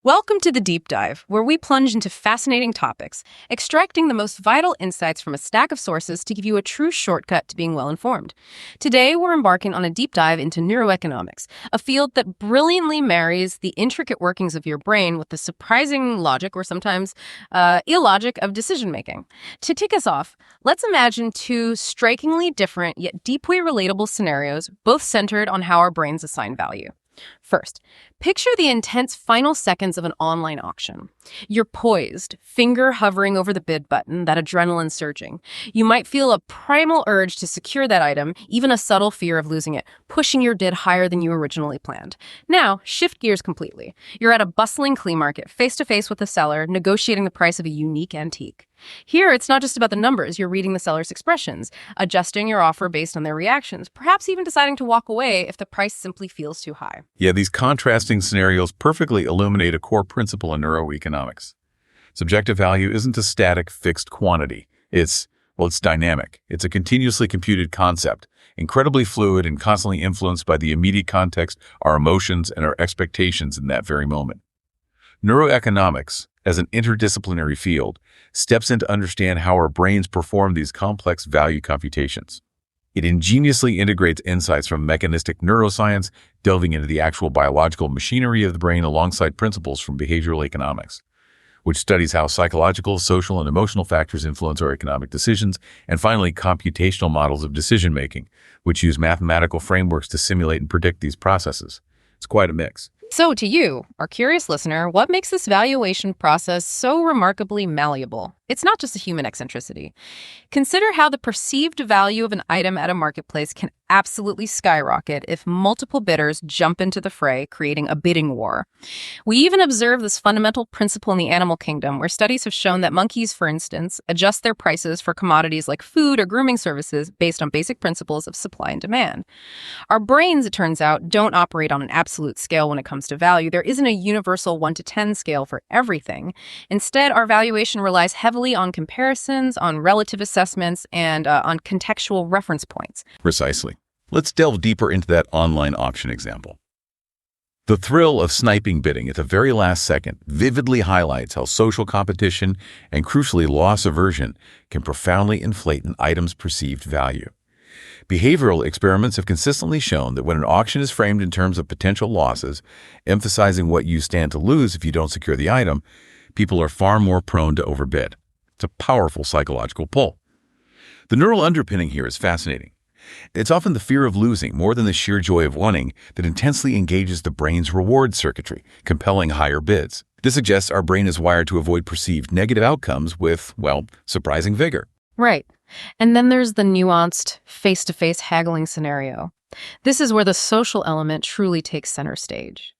Welcome to the Deep Dive, where we plunge into fascinating topics, extracting the most vital insights from a stack of sources to give you a true shortcut to being well-informed. Today, we're embarking on a deep dive into neuroeconomics, a field that brilliantly marries the intricate workings of your brain with the surprising logic, or sometimes illogic, of decision-making. To kick us off, let's imagine two strikingly different yet deeply relatable scenarios, both centered on how our brains assign value. First, picture the intense final seconds of an online auction. You're poised, finger hovering over the bid button, that adrenaline surging. You might feel a primal urge to secure that item, even a subtle fear of losing it, pushing your bid higher than you originally planned. Now, shift gears completely. You're at a bustling flea market, face-to-face with the seller, negotiating the price of a unique antique. Here, it's not just about the numbers. You're reading the seller's expressions, adjusting your offer based on their reactions, perhaps even deciding to walk away if the price simply feels too high. Yeah, these contrasting scenarios perfectly illuminate a core principle in neuroeconomics. Subjective value isn't a static, fixed quantity. It's dynamic. It's a continuously computed concept, incredibly fluid and constantly influenced by the immediate context, our emotions, and our expectations in that very moment. Neuroeconomics, as an interdisciplinary field, steps in to understand how our brains perform these complex value computations. It ingeniously integrates insights from mechanistic neuroscience, delving into the actual biological machinery of the brain alongside principles from behavioral economics, which studies how psychological, social, and emotional factors influence our economic decisions, and finally, computational models of decision-making, which use mathematical frameworks to simulate and predict these processes. It's quite a mix. So to you, our curious listener, what makes this valuation process so remarkably malleable? It's not just a human eccentricity. Consider how the perceived value of an item at a marketplace can absolutely skyrocket if multiple bidders jump into the fray, creating a bidding war. We even observe this fundamental principle in the animal kingdom, where studies have shown that monkeys, for instance, adjust their prices for commodities like food or grooming services based on basic principles of supply and demand. Our brains, it turns out, don't operate on an absolute scale when it comes to value. There isn't a universal 1 to 10 scale for everything. Instead, our valuation relies heavily on comparisons, on relative assessments, and on contextual reference points. Precisely. Let's delve deeper into that online auction example. The thrill of sniping bidding at the very last second vividly highlights how social competition and, crucially, loss aversion can profoundly inflate an item's perceived value. Behavioral experiments have consistently shown that when an auction is framed in terms of potential losses, emphasizing what you stand to lose if you don't secure the item, people are far more prone to overbid. It's a powerful psychological pull. The neural underpinning here is fascinating. It's often the fear of losing more than the sheer joy of winning that intensely engages the brain's reward circuitry, compelling higher bids. This suggests our brain is wired to avoid perceived negative outcomes with, surprising vigor. Right. And then there's the nuanced face-to-face haggling scenario. This is where the social element truly takes center stage.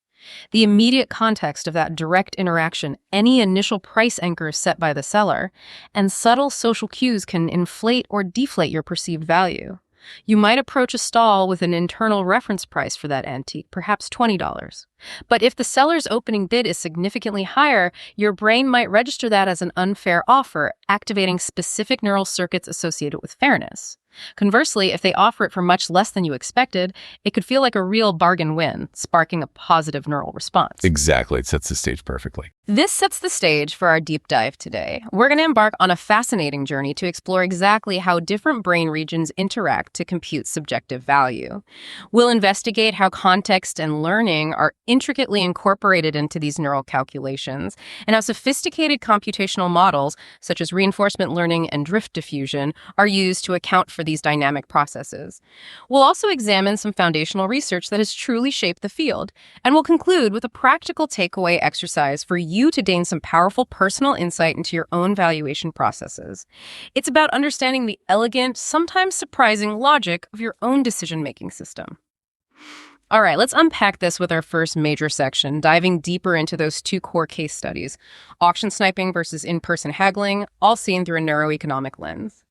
The immediate context of that direct interaction, any initial price anchor set by the seller, and subtle social cues can inflate or deflate your perceived value. You might approach a stall with an internal reference price for that antique, perhaps $20. But if the seller's opening bid is significantly higher, your brain might register that as an unfair offer, activating specific neural circuits associated with fairness. Conversely, if they offer it for much less than you expected, it could feel like a real bargain win, sparking a positive neural response. Exactly. It sets the stage perfectly. This sets the stage for our deep dive today. We're going to embark on a fascinating journey to explore exactly how different brain regions interact to compute subjective value. We'll investigate how context and learning are intricately incorporated into these neural calculations, and how sophisticated computational models, such as reinforcement learning and drift diffusion, are used to account for these dynamic processes. We'll also examine some foundational research that has truly shaped the field, and we'll conclude with a practical takeaway exercise for you to gain some powerful personal insight into your own valuation processes. It's about understanding the elegant, sometimes surprising logic of your own decision-making system. All right, let's unpack this with our first major section, diving deeper into those two core case studies, auction sniping versus in-person haggling, all seen through a neuroeconomic lens.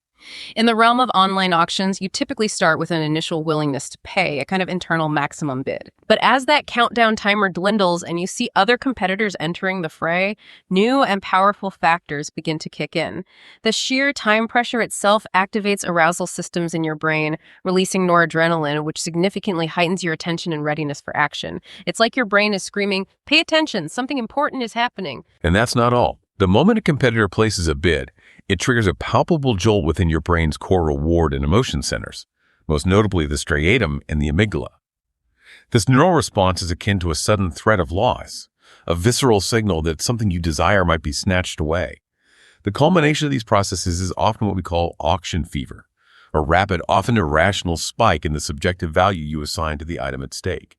In the realm of online auctions, you typically start with an initial willingness to pay, a kind of internal maximum bid. But as that countdown timer dwindles and you see other competitors entering the fray, new and powerful factors begin to kick in. The sheer time pressure itself activates arousal systems in your brain, releasing noradrenaline, which significantly heightens your attention and readiness for action. It's like your brain is screaming, "Pay attention, something important is happening." And that's not all. The moment a competitor places a bid, it triggers a palpable jolt within your brain's core reward and emotion centers, most notably the striatum and the amygdala. This neural response is akin to a sudden threat of loss, a visceral signal that something you desire might be snatched away. The culmination of these processes is often what we call auction fever, a rapid, often irrational spike in the subjective value you assign to the item at stake.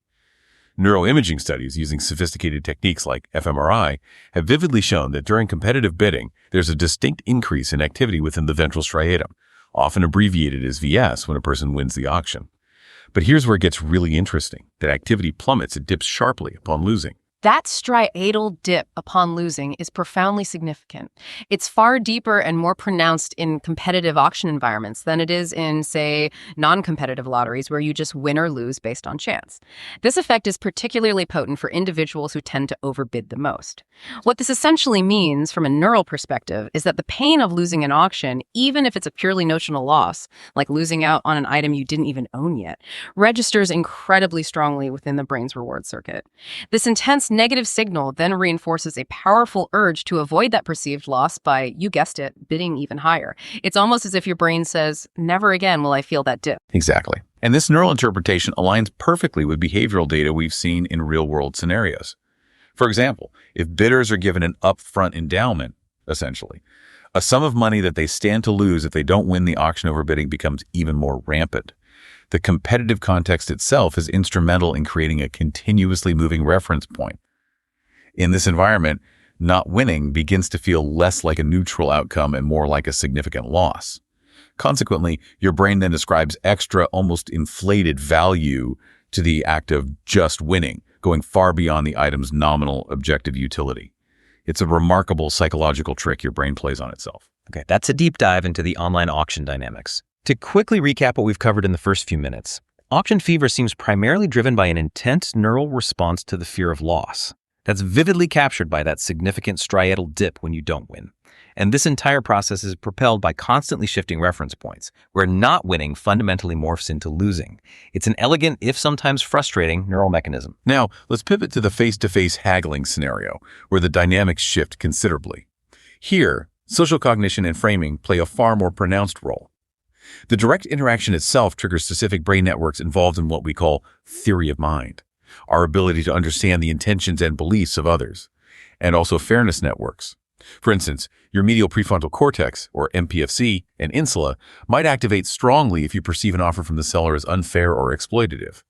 Neuroimaging studies using sophisticated techniques like fMRI have vividly shown that during competitive bidding, there's a distinct increase in activity within the ventral striatum, often abbreviated as VS when a person wins the auction. But here's where it gets really interesting. That activity plummets, it dips sharply upon losing. That striatal dip upon losing is profoundly significant. It's far deeper and more pronounced in competitive auction environments than it is in, say, non-competitive lotteries where you just win or lose based on chance. This effect is particularly potent for individuals who tend to overbid the most. What this essentially means from a neural perspective is that the pain of losing an auction, even if it's a purely notional loss, like losing out on an item you didn't even own yet, registers incredibly strongly within the brain's reward circuit. This intense negative signal then reinforces a powerful urge to avoid that perceived loss by, you guessed it, bidding even higher. It's almost as if your brain says, never again will I feel that dip. Exactly. And this neural interpretation aligns perfectly with behavioral data we've seen in real-world scenarios. For example, if bidders are given an upfront endowment, essentially, a sum of money that they stand to lose if they don't win the auction overbidding becomes even more rampant. The competitive context itself is instrumental in creating a continuously moving reference point. In this environment, not winning begins to feel less like a neutral outcome and more like a significant loss. Consequently, your brain then ascribes extra, almost inflated value to the act of just winning, going far beyond the item's nominal objective utility. It's a remarkable psychological trick your brain plays on itself. Okay, that's a deep dive into the online auction dynamics. To quickly recap what we've covered in the first few minutes, auction fever seems primarily driven by an intense neural response to the fear of loss. That's vividly captured by that significant striatal dip when you don't win. And this entire process is propelled by constantly shifting reference points, where not winning fundamentally morphs into losing. It's an elegant, if sometimes frustrating, neural mechanism. Now, let's pivot to the face-to-face haggling scenario, where the dynamics shift considerably. Here, social cognition and framing play a far more pronounced role. The direct interaction itself triggers specific brain networks involved in what we call theory of mind, our ability to understand the intentions and beliefs of others, and also fairness networks. For instance, your medial prefrontal cortex, or MPFC, and insula might activate strongly if you perceive an offer from the seller as unfair or exploitative.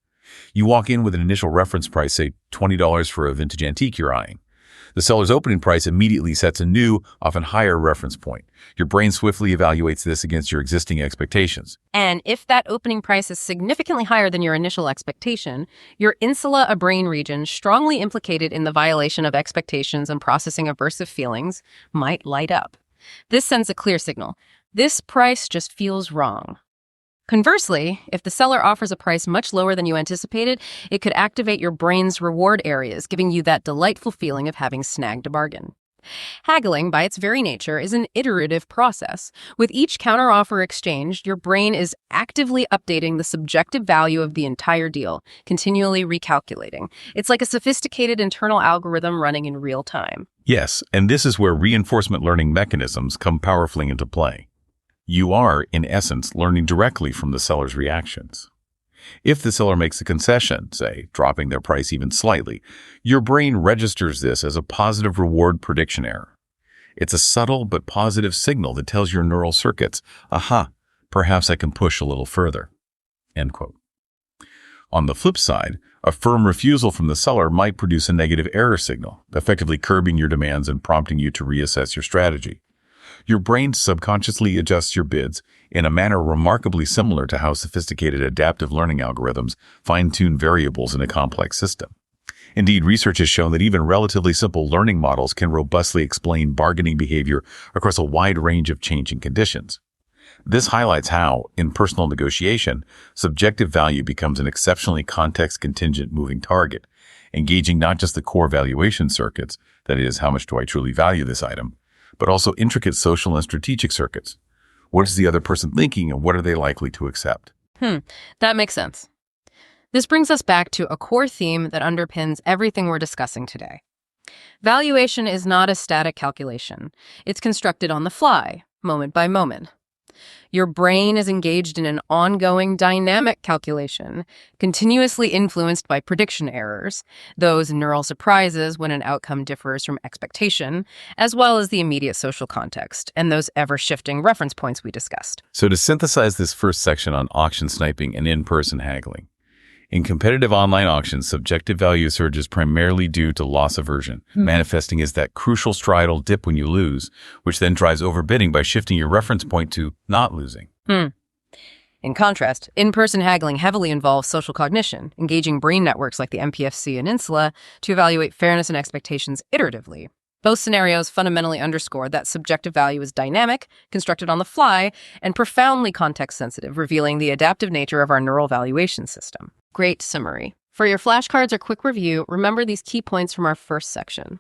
You walk in with an initial reference price, say $20 for a vintage antique you're eyeing. The seller's opening price immediately sets a new, often higher reference point. Your brain swiftly evaluates this against your existing expectations. And if that opening price is significantly higher than your initial expectation, your insula, a brain region strongly implicated in the violation of expectations and processing aversive feelings, might light up. This sends a clear signal. This price just feels wrong. Conversely, if the seller offers a price much lower than you anticipated, it could activate your brain's reward areas, giving you that delightful feeling of having snagged a bargain. Haggling, by its very nature, is an iterative process. With each counteroffer exchanged, your brain is actively updating the subjective value of the entire deal, continually recalculating. It's like a sophisticated internal algorithm running in real time. Yes, and this is where reinforcement learning mechanisms come powerfully into play. You are, in essence, learning directly from the seller's reactions. If the seller makes a concession, say, dropping their price even slightly, your brain registers this as a positive reward prediction error. It's a subtle but positive signal that tells your neural circuits, aha, perhaps I can push a little further. End quote. On the flip side, a firm refusal from the seller might produce a negative error signal, effectively curbing your demands and prompting you to reassess your strategy. Your brain subconsciously adjusts your bids in a manner remarkably similar to how sophisticated adaptive learning algorithms fine-tune variables in a complex system. Indeed, research has shown that even relatively simple learning models can robustly explain bargaining behavior across a wide range of changing conditions. This highlights how, in personal negotiation, subjective value becomes an exceptionally context-contingent moving target, engaging not just the core valuation circuits, that is, how much do I truly value this item, but also intricate social and strategic circuits. What is the other person thinking and what are they likely to accept? That makes sense. This brings us back to a core theme that underpins everything we're discussing today. Valuation is not a static calculation. It's constructed on the fly, moment by moment. Your brain is engaged in an ongoing dynamic calculation, continuously influenced by prediction errors, those neural surprises when an outcome differs from expectation, as well as the immediate social context, and those ever-shifting reference points we discussed. So to synthesize this first section on auction sniping and in-person haggling, in competitive online auctions, subjective value surges primarily due to loss aversion, manifesting as that crucial striatal dip when you lose, which then drives overbidding by shifting your reference point to not losing. In contrast, in-person haggling heavily involves social cognition, engaging brain networks like the MPFC and insula to evaluate fairness and expectations iteratively. Both scenarios fundamentally underscore that subjective value is dynamic, constructed on the fly, and profoundly context-sensitive, revealing the adaptive nature of our neural valuation system. Great summary. For your flashcards or quick review, remember these key points from our first section.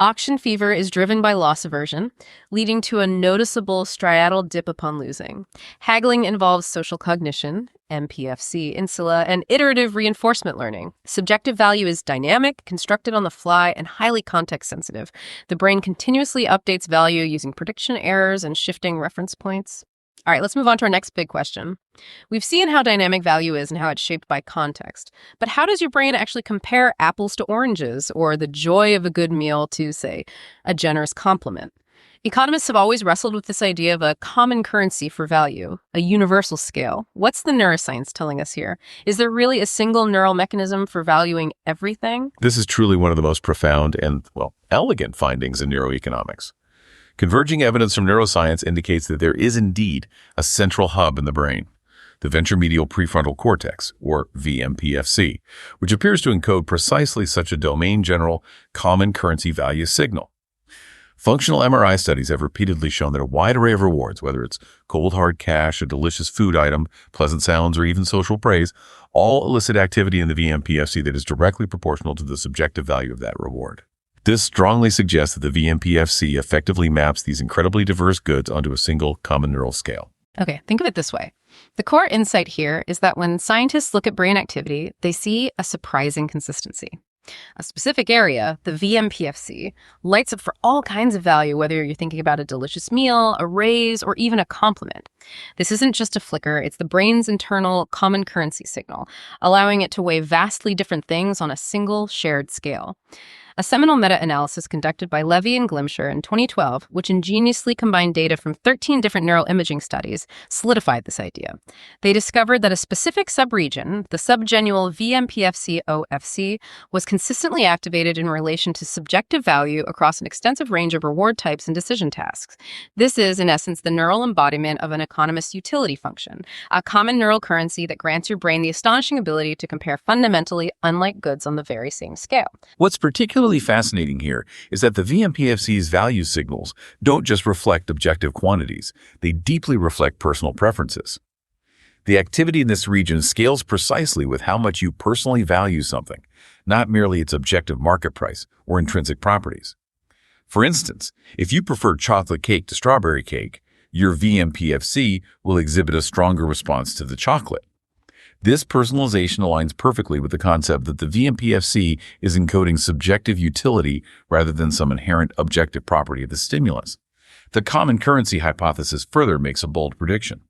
Auction fever is driven by loss aversion, leading to a noticeable striatal dip upon losing. Haggling involves social cognition, MPFC, insula, and iterative reinforcement learning. Subjective value is dynamic, constructed on the fly, and highly context-sensitive. The brain continuously updates value using prediction errors and shifting reference points. All right, let's move on to our next big question. We've seen how dynamic value is and how it's shaped by context. But how does your brain actually compare apples to oranges or the joy of a good meal to, say, a generous compliment? Economists have always wrestled with this idea of a common currency for value, a universal scale. What's the neuroscience telling us here? Is there really a single neural mechanism for valuing everything? This is truly one of the most profound and, elegant findings in neuroeconomics. Converging evidence from neuroscience indicates that there is indeed a central hub in the brain, the ventromedial prefrontal cortex, or VMPFC, which appears to encode precisely such a domain-general common currency value signal. Functional MRI studies have repeatedly shown that a wide array of rewards, whether it's cold hard cash, a delicious food item, pleasant sounds, or even social praise, all elicit activity in the VMPFC that is directly proportional to the subjective value of that reward. This strongly suggests that the VMPFC effectively maps these incredibly diverse goods onto a single common neural scale. Okay, think of it this way. The core insight here is that when scientists look at brain activity, they see a surprising consistency. A specific area, the VMPFC, lights up for all kinds of value, whether you're thinking about a delicious meal, a raise, or even a compliment. This isn't just a flicker, it's the brain's internal common currency signal, allowing it to weigh vastly different things on a single shared scale. A seminal meta-analysis conducted by Levy and Glimcher in 2012, which ingeniously combined data from 13 different neuroimaging studies, solidified this idea. They discovered that a specific subregion, the subgenual VMPFC-OFC, was consistently activated in relation to subjective value across an extensive range of reward types and decision tasks. This is, in essence, the neural embodiment of an economist's utility function, a common neural currency that grants your brain the astonishing ability to compare fundamentally unlike goods on the very same scale. What's particularly fascinating here is that the VMPFC's value signals don't just reflect objective quantities, they deeply reflect personal preferences. The activity in this region scales precisely with how much you personally value something, not merely its objective market price or intrinsic properties. For instance, if you prefer chocolate cake to strawberry cake, your VMPFC will exhibit a stronger response to the chocolate. This personalization aligns perfectly with the concept that the VMPFC is encoding subjective utility rather than some inherent objective property of the stimulus. The common currency hypothesis further makes a bold prediction.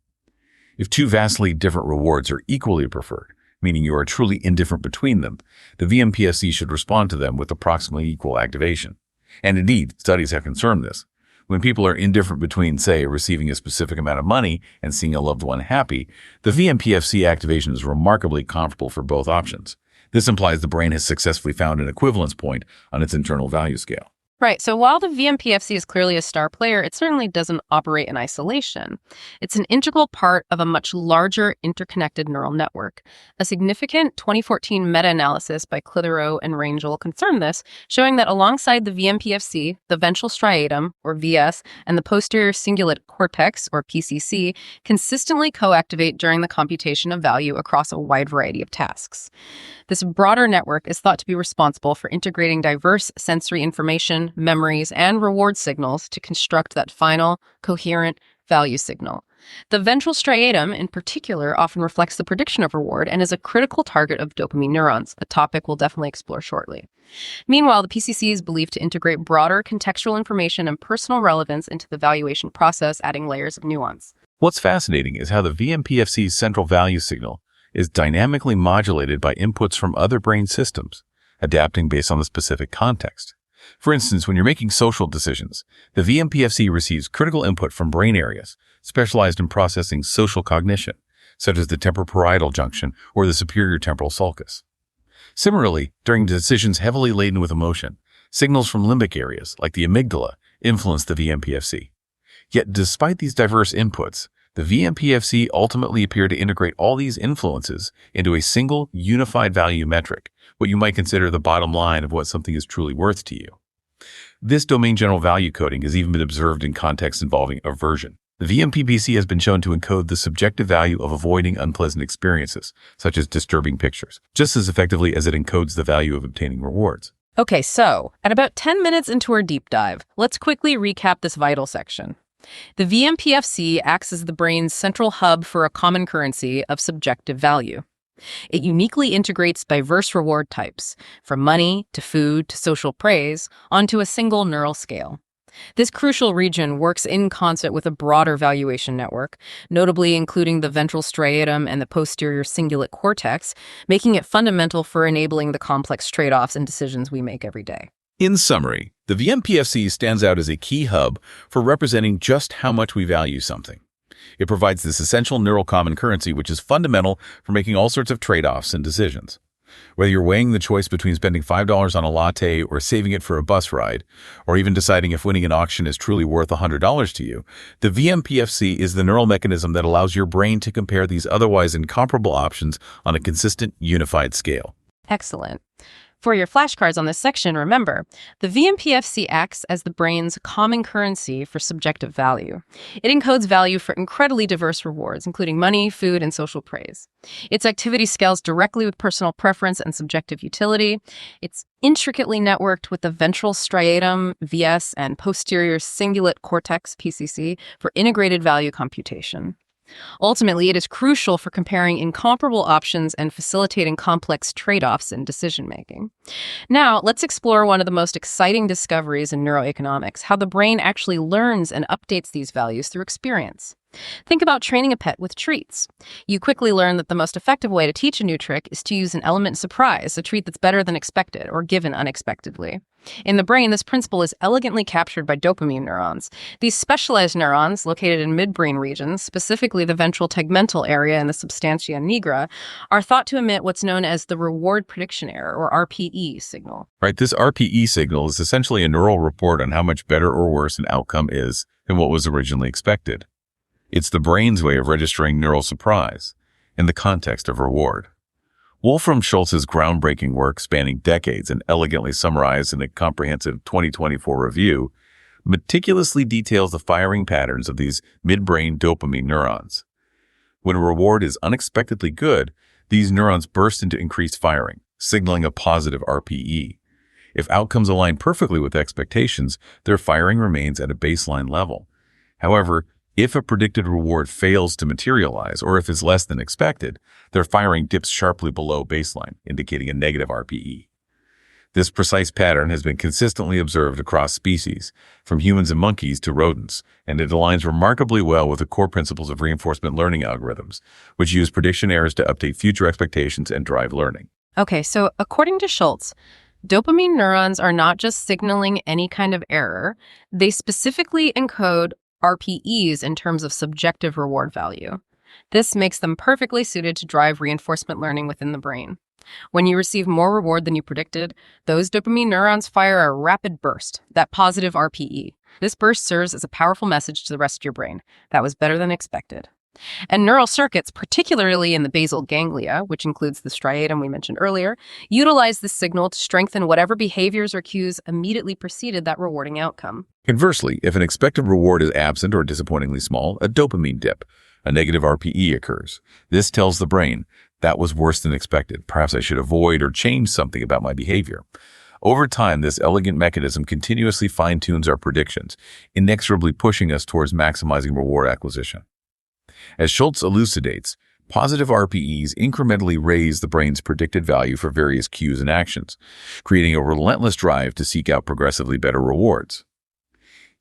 If two vastly different rewards are equally preferred, meaning you are truly indifferent between them, the VMPFC should respond to them with approximately equal activation. And indeed, studies have confirmed this. When people are indifferent between, say, receiving a specific amount of money and seeing a loved one happy, the VMPFC activation is remarkably comparable for both options. This implies the brain has successfully found an equivalence point on its internal value scale. Right. So while the VMPFC is clearly a star player, it certainly doesn't operate in isolation. It's an integral part of a much larger interconnected neural network. A significant 2014 meta-analysis by Clithero and Rangel confirmed this, showing that alongside the VMPFC, the ventral striatum, or VS, and the posterior cingulate cortex, or PCC, consistently co-activate during the computation of value across a wide variety of tasks. This broader network is thought to be responsible for integrating diverse sensory information, memories, and reward signals to construct that final, coherent value signal. The ventral striatum, in particular, often reflects the prediction of reward and is a critical target of dopamine neurons, a topic we'll definitely explore shortly. Meanwhile, the PCC is believed to integrate broader contextual information and personal relevance into the valuation process, adding layers of nuance. What's fascinating is how the VMPFC's central value signal is dynamically modulated by inputs from other brain systems, adapting based on the specific context. For instance, when you're making social decisions, the VMPFC receives critical input from brain areas specialized in processing social cognition, such as the temporoparietal junction or the superior temporal sulcus. Similarly, during decisions heavily laden with emotion, signals from limbic areas, like the amygdala, influence the VMPFC. Yet, despite these diverse inputs, the VMPFC ultimately appear to integrate all these influences into a single, unified value metric, what you might consider the bottom line of what something is truly worth to you. This domain general value coding has even been observed in contexts involving aversion. The VMPPC has been shown to encode the subjective value of avoiding unpleasant experiences, such as disturbing pictures, just as effectively as it encodes the value of obtaining rewards. Okay, so at about 10 minutes into our deep dive, let's quickly recap this vital section. The VMPFC acts as the brain's central hub for a common currency of subjective value. It uniquely integrates diverse reward types, from money to food to social praise, onto a single neural scale. This crucial region works in concert with a broader valuation network, notably including the ventral striatum and the posterior cingulate cortex, making it fundamental for enabling the complex trade-offs and decisions we make every day. In summary, the VMPFC stands out as a key hub for representing just how much we value something. It provides this essential neural common currency, which is fundamental for making all sorts of trade-offs and decisions. Whether you're weighing the choice between spending $5 on a latte or saving it for a bus ride, or even deciding if winning an auction is truly worth $100 to you, the VMPFC is the neural mechanism that allows your brain to compare these otherwise incomparable options on a consistent, unified scale. Excellent. For your flashcards on this section, remember, the VMPFC acts as the brain's common currency for subjective value. It encodes value for incredibly diverse rewards, including money, food, and social praise. Its activity scales directly with personal preference and subjective utility. It's intricately networked with the ventral striatum, VS, and posterior cingulate cortex, PCC, for integrated value computation. Ultimately, it is crucial for comparing incomparable options and facilitating complex trade-offs in decision-making. Now, let's explore one of the most exciting discoveries in neuroeconomics, how the brain actually learns and updates these values through experience. Think about training a pet with treats. You quickly learn that the most effective way to teach a new trick is to use an element surprise, a treat that's better than expected or given unexpectedly. In the brain, this principle is elegantly captured by dopamine neurons. These specialized neurons, located in midbrain regions, specifically the ventral tegmental area and the substantia nigra, are thought to emit what's known as the reward prediction error, or RPE signal. Right, this RPE signal is essentially a neural report on how much better or worse an outcome is than what was originally expected. It's the brain's way of registering neural surprise in the context of reward. Wolfram Schultz's groundbreaking work, spanning decades and elegantly summarized in a comprehensive 2024 review, meticulously details the firing patterns of these midbrain dopamine neurons. When a reward is unexpectedly good, these neurons burst into increased firing, signaling a positive RPE. If outcomes align perfectly with expectations, their firing remains at a baseline level. However, if a predicted reward fails to materialize, or if it's less than expected, their firing dips sharply below baseline, indicating a negative RPE. This precise pattern has been consistently observed across species, from humans and monkeys to rodents, and it aligns remarkably well with the core principles of reinforcement learning algorithms, which use prediction errors to update future expectations and drive learning. Okay, so according to Schultz, dopamine neurons are not just signaling any kind of error, they specifically encode RPEs in terms of subjective reward value. This makes them perfectly suited to drive reinforcement learning within the brain. When you receive more reward than you predicted, those dopamine neurons fire a rapid burst, that positive RPE. This burst serves as a powerful message to the rest of your brain. That was better than expected. And neural circuits, particularly in the basal ganglia, which includes the striatum we mentioned earlier, utilize this signal to strengthen whatever behaviors or cues immediately preceded that rewarding outcome. Conversely, if an expected reward is absent or disappointingly small, a dopamine dip, a negative RPE occurs. This tells the brain, that was worse than expected. Perhaps I should avoid or change something about my behavior. Over time, this elegant mechanism continuously fine-tunes our predictions, inexorably pushing us towards maximizing reward acquisition. As Schultz elucidates, positive RPEs incrementally raise the brain's predicted value for various cues and actions, creating a relentless drive to seek out progressively better rewards.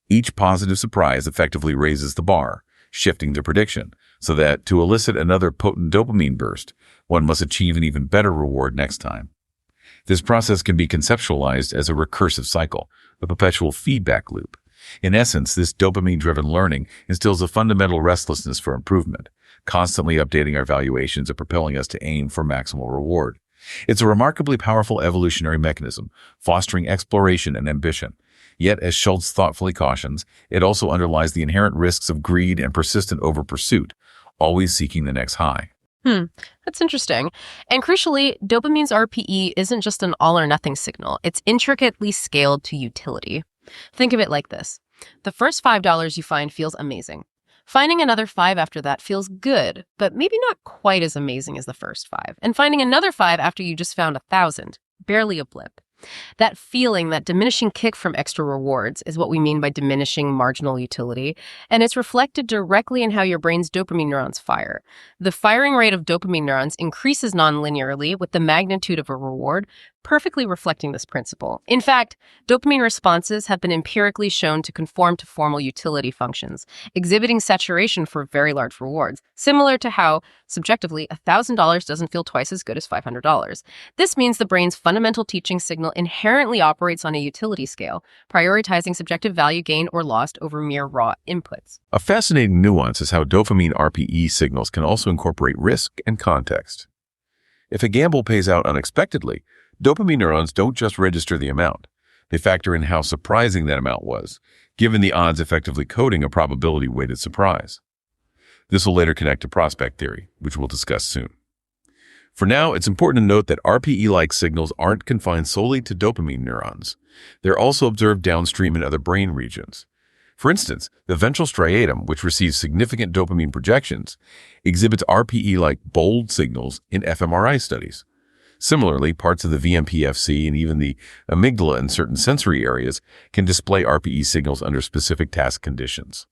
Each positive surprise effectively raises the bar, shifting the prediction, so that to elicit another potent dopamine burst, one must achieve an even better reward next time. This process can be conceptualized as a recursive cycle, a perpetual feedback loop. In essence, this dopamine-driven learning instills a fundamental restlessness for improvement, constantly updating our valuations and propelling us to aim for maximal reward. It's a remarkably powerful evolutionary mechanism, fostering exploration and ambition. Yet, as Schultz thoughtfully cautions, it also underlies the inherent risks of greed and persistent over-pursuit, always seeking the next high. That's interesting. And crucially, dopamine's RPE isn't just an all-or-nothing signal. It's intricately scaled to utility. Think of it like this. The first $5 you find feels amazing. Finding another 5 after that feels good, but maybe not quite as amazing as the first 5. And finding another 5 after you just found 1,000, barely a blip. That feeling, that diminishing kick from extra rewards is what we mean by diminishing marginal utility, and it's reflected directly in how your brain's dopamine neurons fire. The firing rate of dopamine neurons increases non-linearly with the magnitude of a reward, perfectly reflecting this principle. In fact, dopamine responses have been empirically shown to conform to formal utility functions, exhibiting saturation for very large rewards, similar to how, subjectively, $1,000 doesn't feel twice as good as $500. This means the brain's fundamental teaching signal inherently operates on a utility scale, prioritizing subjective value gained or lost over mere raw inputs. A fascinating nuance is how dopamine RPE signals can also incorporate risk and context. If a gamble pays out unexpectedly, dopamine neurons don't just register the amount. They factor in how surprising that amount was, given the odds effectively coding a probability-weighted surprise. This will later connect to prospect theory, which we'll discuss soon. For now, it's important to note that RPE-like signals aren't confined solely to dopamine neurons. They're also observed downstream in other brain regions. For instance, the ventral striatum, which receives significant dopamine projections, exhibits RPE-like bold signals in fMRI studies. Similarly, parts of the VMPFC and even the amygdala in certain sensory areas can display RPE signals under specific task conditions.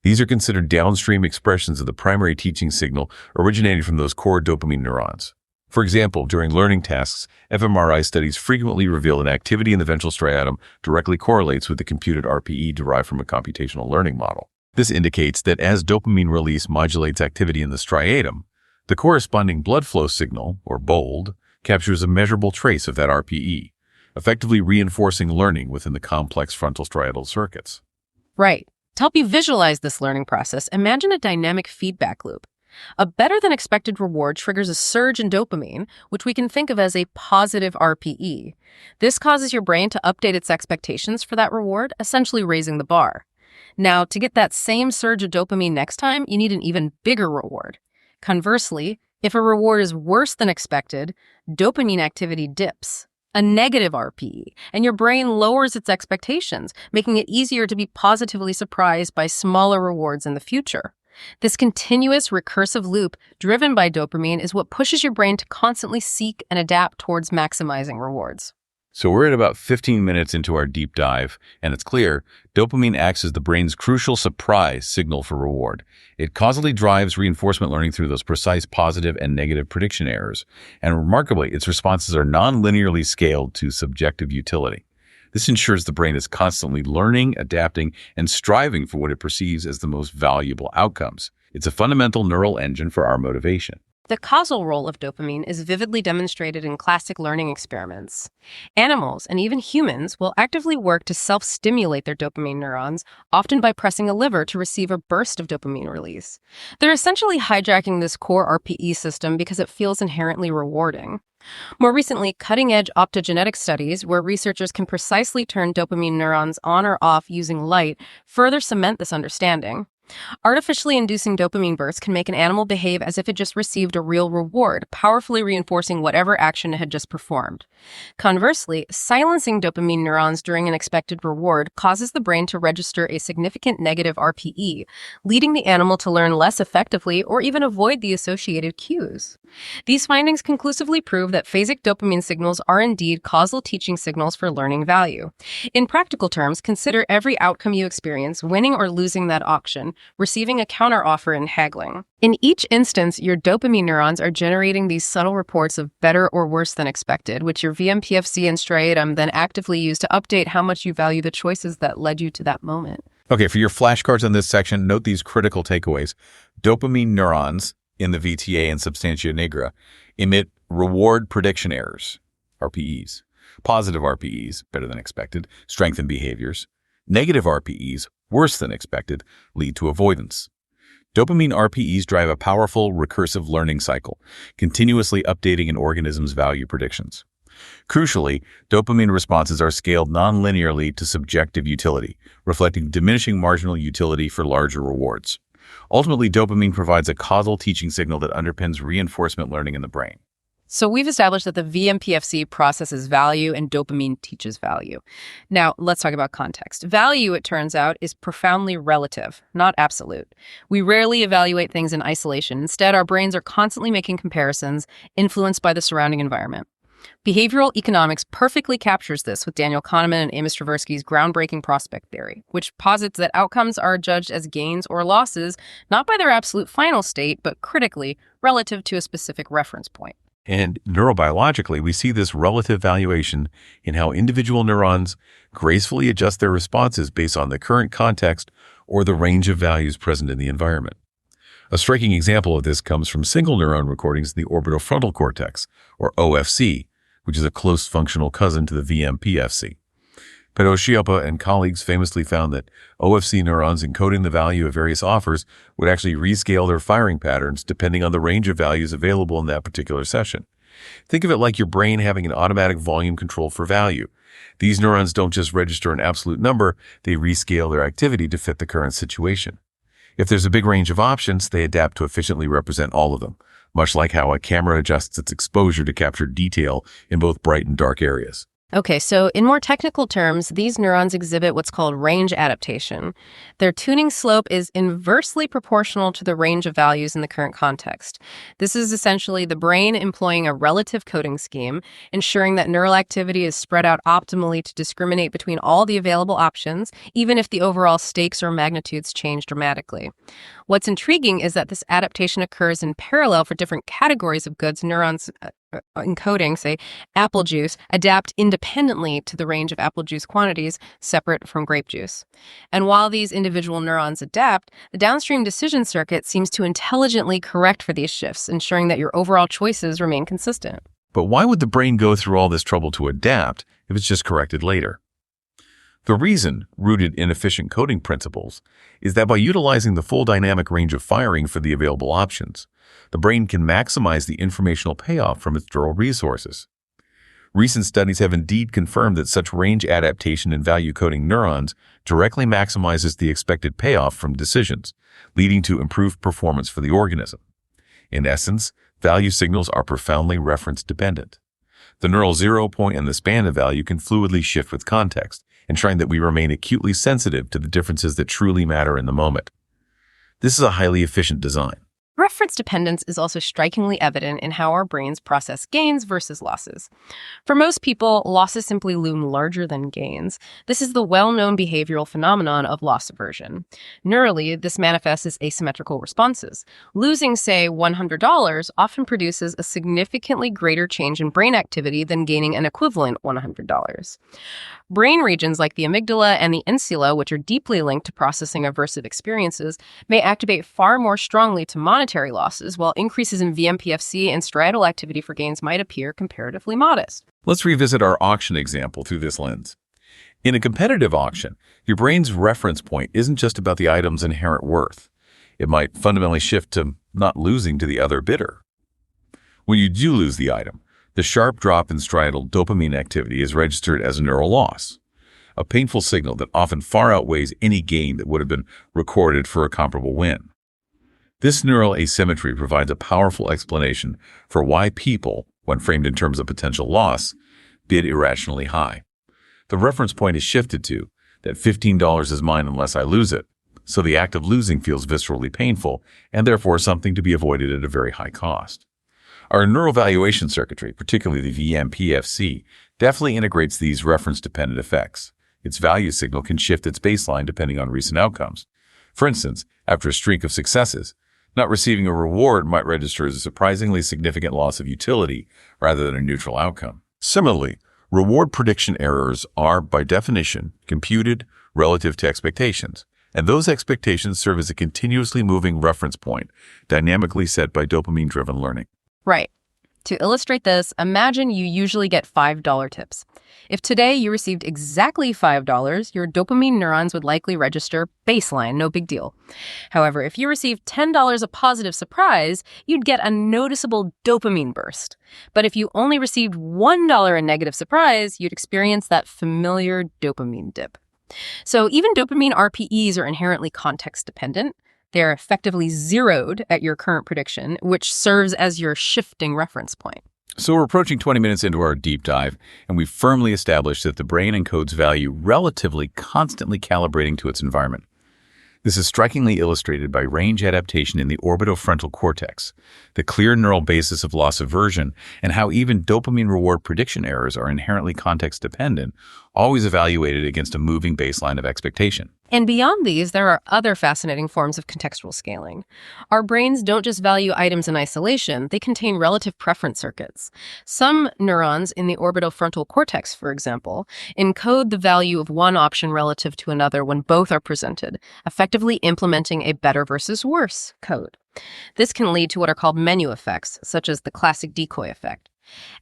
These are considered downstream expressions of the primary teaching signal originating from those core dopamine neurons. For example, during learning tasks, fMRI studies frequently reveal an activity in the ventral striatum directly correlates with the computed RPE derived from a computational learning model. This indicates that as dopamine release modulates activity in the striatum, the corresponding blood flow signal, or BOLD, captures a measurable trace of that RPE, effectively reinforcing learning within the complex frontal striatal circuits. Right. To help you visualize this learning process, imagine a dynamic feedback loop. A better-than-expected reward triggers a surge in dopamine, which we can think of as a positive RPE. This causes your brain to update its expectations for that reward, essentially raising the bar. Now, to get that same surge of dopamine next time, you need an even bigger reward. Conversely, if a reward is worse than expected, dopamine activity dips, a negative RPE, and your brain lowers its expectations, making it easier to be positively surprised by smaller rewards in the future. This continuous recursive loop driven by dopamine is what pushes your brain to constantly seek and adapt towards maximizing rewards. So we're at about 15 minutes into our deep dive, and it's clear dopamine acts as the brain's crucial surprise signal for reward. It causally drives reinforcement learning through those precise positive and negative prediction errors, and remarkably, its responses are non-linearly scaled to subjective utility. This ensures the brain is constantly learning, adapting, and striving for what it perceives as the most valuable outcomes. It's a fundamental neural engine for our motivation. The causal role of dopamine is vividly demonstrated in classic learning experiments. Animals, and even humans, will actively work to self-stimulate their dopamine neurons, often by pressing a lever to receive a burst of dopamine release. They're essentially hijacking this core RPE system because it feels inherently rewarding. More recently, cutting-edge optogenetic studies where researchers can precisely turn dopamine neurons on or off using light further cement this understanding. Artificially inducing dopamine bursts can make an animal behave as if it just received a real reward, powerfully reinforcing whatever action it had just performed. Conversely, silencing dopamine neurons during an expected reward causes the brain to register a significant negative RPE, leading the animal to learn less effectively or even avoid the associated cues. These findings conclusively prove that phasic dopamine signals are indeed causal teaching signals for learning value. In practical terms, consider every outcome you experience, winning or losing that auction, receiving a counteroffer, and haggling. In each instance, your dopamine neurons are generating these subtle reports of better or worse than expected, which your VMPFC and striatum then actively use to update how much you value the choices that led you to that moment. Okay, for your flashcards on this section, note these critical takeaways. Dopamine neurons in the VTA and substantia nigra emit reward prediction errors, RPEs. Positive RPEs, better than expected, strengthen behaviors. Negative RPEs, worse than expected, lead to avoidance. Dopamine RPEs drive a powerful, recursive learning cycle, continuously updating an organism's value predictions. Crucially, dopamine responses are scaled non-linearly to subjective utility, reflecting diminishing marginal utility for larger rewards. Ultimately, dopamine provides a causal teaching signal that underpins reinforcement learning in the brain. So we've established that the VMPFC processes value and dopamine teaches value. Now, let's talk about context. Value, it turns out, is profoundly relative, not absolute. We rarely evaluate things in isolation. Instead, our brains are constantly making comparisons, influenced by the surrounding environment. Behavioral economics perfectly captures this with Daniel Kahneman and Amos Tversky's groundbreaking prospect theory, which posits that outcomes are judged as gains or losses, not by their absolute final state, but critically relative to a specific reference point. And neurobiologically, we see this relative valuation in how individual neurons gracefully adjust their responses based on the current context or the range of values present in the environment. A striking example of this comes from single neuron recordings in the orbitofrontal cortex, or OFC, which is a close functional cousin to the VMPFC. Pedoschioppa and colleagues famously found that OFC neurons encoding the value of various offers would actually rescale their firing patterns depending on the range of values available in that particular session. Think of it like your brain having an automatic volume control for value. These neurons don't just register an absolute number, they rescale their activity to fit the current situation. If there's a big range of options, they adapt to efficiently represent all of them, much like how a camera adjusts its exposure to capture detail in both bright and dark areas. Okay, so in more technical terms, these neurons exhibit what's called range adaptation. Their tuning slope is inversely proportional to the range of values in the current context. This is essentially the brain employing a relative coding scheme, ensuring that neural activity is spread out optimally to discriminate between all the available options, even if the overall stakes or magnitudes change dramatically. What's intriguing is that this adaptation occurs in parallel for different categories of goods. Neurons encoding, say, apple juice, adapt independently to the range of apple juice quantities separate from grape juice. And while these individual neurons adapt, the downstream decision circuit seems to intelligently correct for these shifts, ensuring that your overall choices remain consistent. But why would the brain go through all this trouble to adapt if it's just corrected later? The reason, rooted in efficient coding principles, is that by utilizing the full dynamic range of firing for the available options, the brain can maximize the informational payoff from its neural resources. Recent studies have indeed confirmed that such range adaptation in value coding neurons directly maximizes the expected payoff from decisions, leading to improved performance for the organism. In essence, value signals are profoundly reference-dependent. The neural zero point and the span of value can fluidly shift with context, ensuring that we remain acutely sensitive to the differences that truly matter in the moment. This is a highly efficient design. Reference dependence is also strikingly evident in how our brains process gains versus losses. For most people, losses simply loom larger than gains. This is the well-known behavioral phenomenon of loss aversion. Neurally, this manifests as asymmetrical responses. Losing, say, $100 often produces a significantly greater change in brain activity than gaining an equivalent $100. Brain regions like the amygdala and the insula, which are deeply linked to processing aversive experiences, may activate far more strongly to monetize monetary losses, while increases in VMPFC and striatal activity for gains might appear comparatively modest. Let's revisit our auction example through this lens. In a competitive auction, your brain's reference point isn't just about the item's inherent worth. It might fundamentally shift to not losing to the other bidder. When you do lose the item, the sharp drop in striatal dopamine activity is registered as a neural loss, a painful signal that often far outweighs any gain that would have been recorded for a comparable win. This neural asymmetry provides a powerful explanation for why people, when framed in terms of potential loss, bid irrationally high. The reference point is shifted to that $15 is mine unless I lose it, so the act of losing feels viscerally painful and therefore something to be avoided at a very high cost. Our neural valuation circuitry, particularly the VMPFC, definitely integrates these reference-dependent effects. Its value signal can shift its baseline depending on recent outcomes. For instance, after a streak of successes, not receiving a reward might register as a surprisingly significant loss of utility rather than a neutral outcome. Similarly, reward prediction errors are, by definition, computed relative to expectations, and those expectations serve as a continuously moving reference point, dynamically set by dopamine-driven learning. Right. To illustrate this, imagine you usually get $5 tips. If today you received exactly $5, your dopamine neurons would likely register baseline, no big deal. However, if you received $10 of positive surprise, you'd get a noticeable dopamine burst. But if you only received $1 in negative surprise, you'd experience that familiar dopamine dip. So even dopamine RPEs are inherently context-dependent. They're effectively zeroed at your current prediction, which serves as your shifting reference point. So we're approaching 20 minutes into our deep dive, and we've firmly established that the brain encodes value relatively constantly calibrating to its environment. This is strikingly illustrated by range adaptation in the orbitofrontal cortex, the clear neural basis of loss aversion, and how even dopamine reward prediction errors are inherently context-dependent, always evaluated against a moving baseline of expectation. And beyond these, there are other fascinating forms of contextual scaling. Our brains don't just value items in isolation, they contain relative preference circuits. Some neurons in the orbitofrontal cortex, for example, encode the value of one option relative to another when both are presented, effectively implementing a better versus worse code. This can lead to what are called menu effects, such as the classic decoy effect.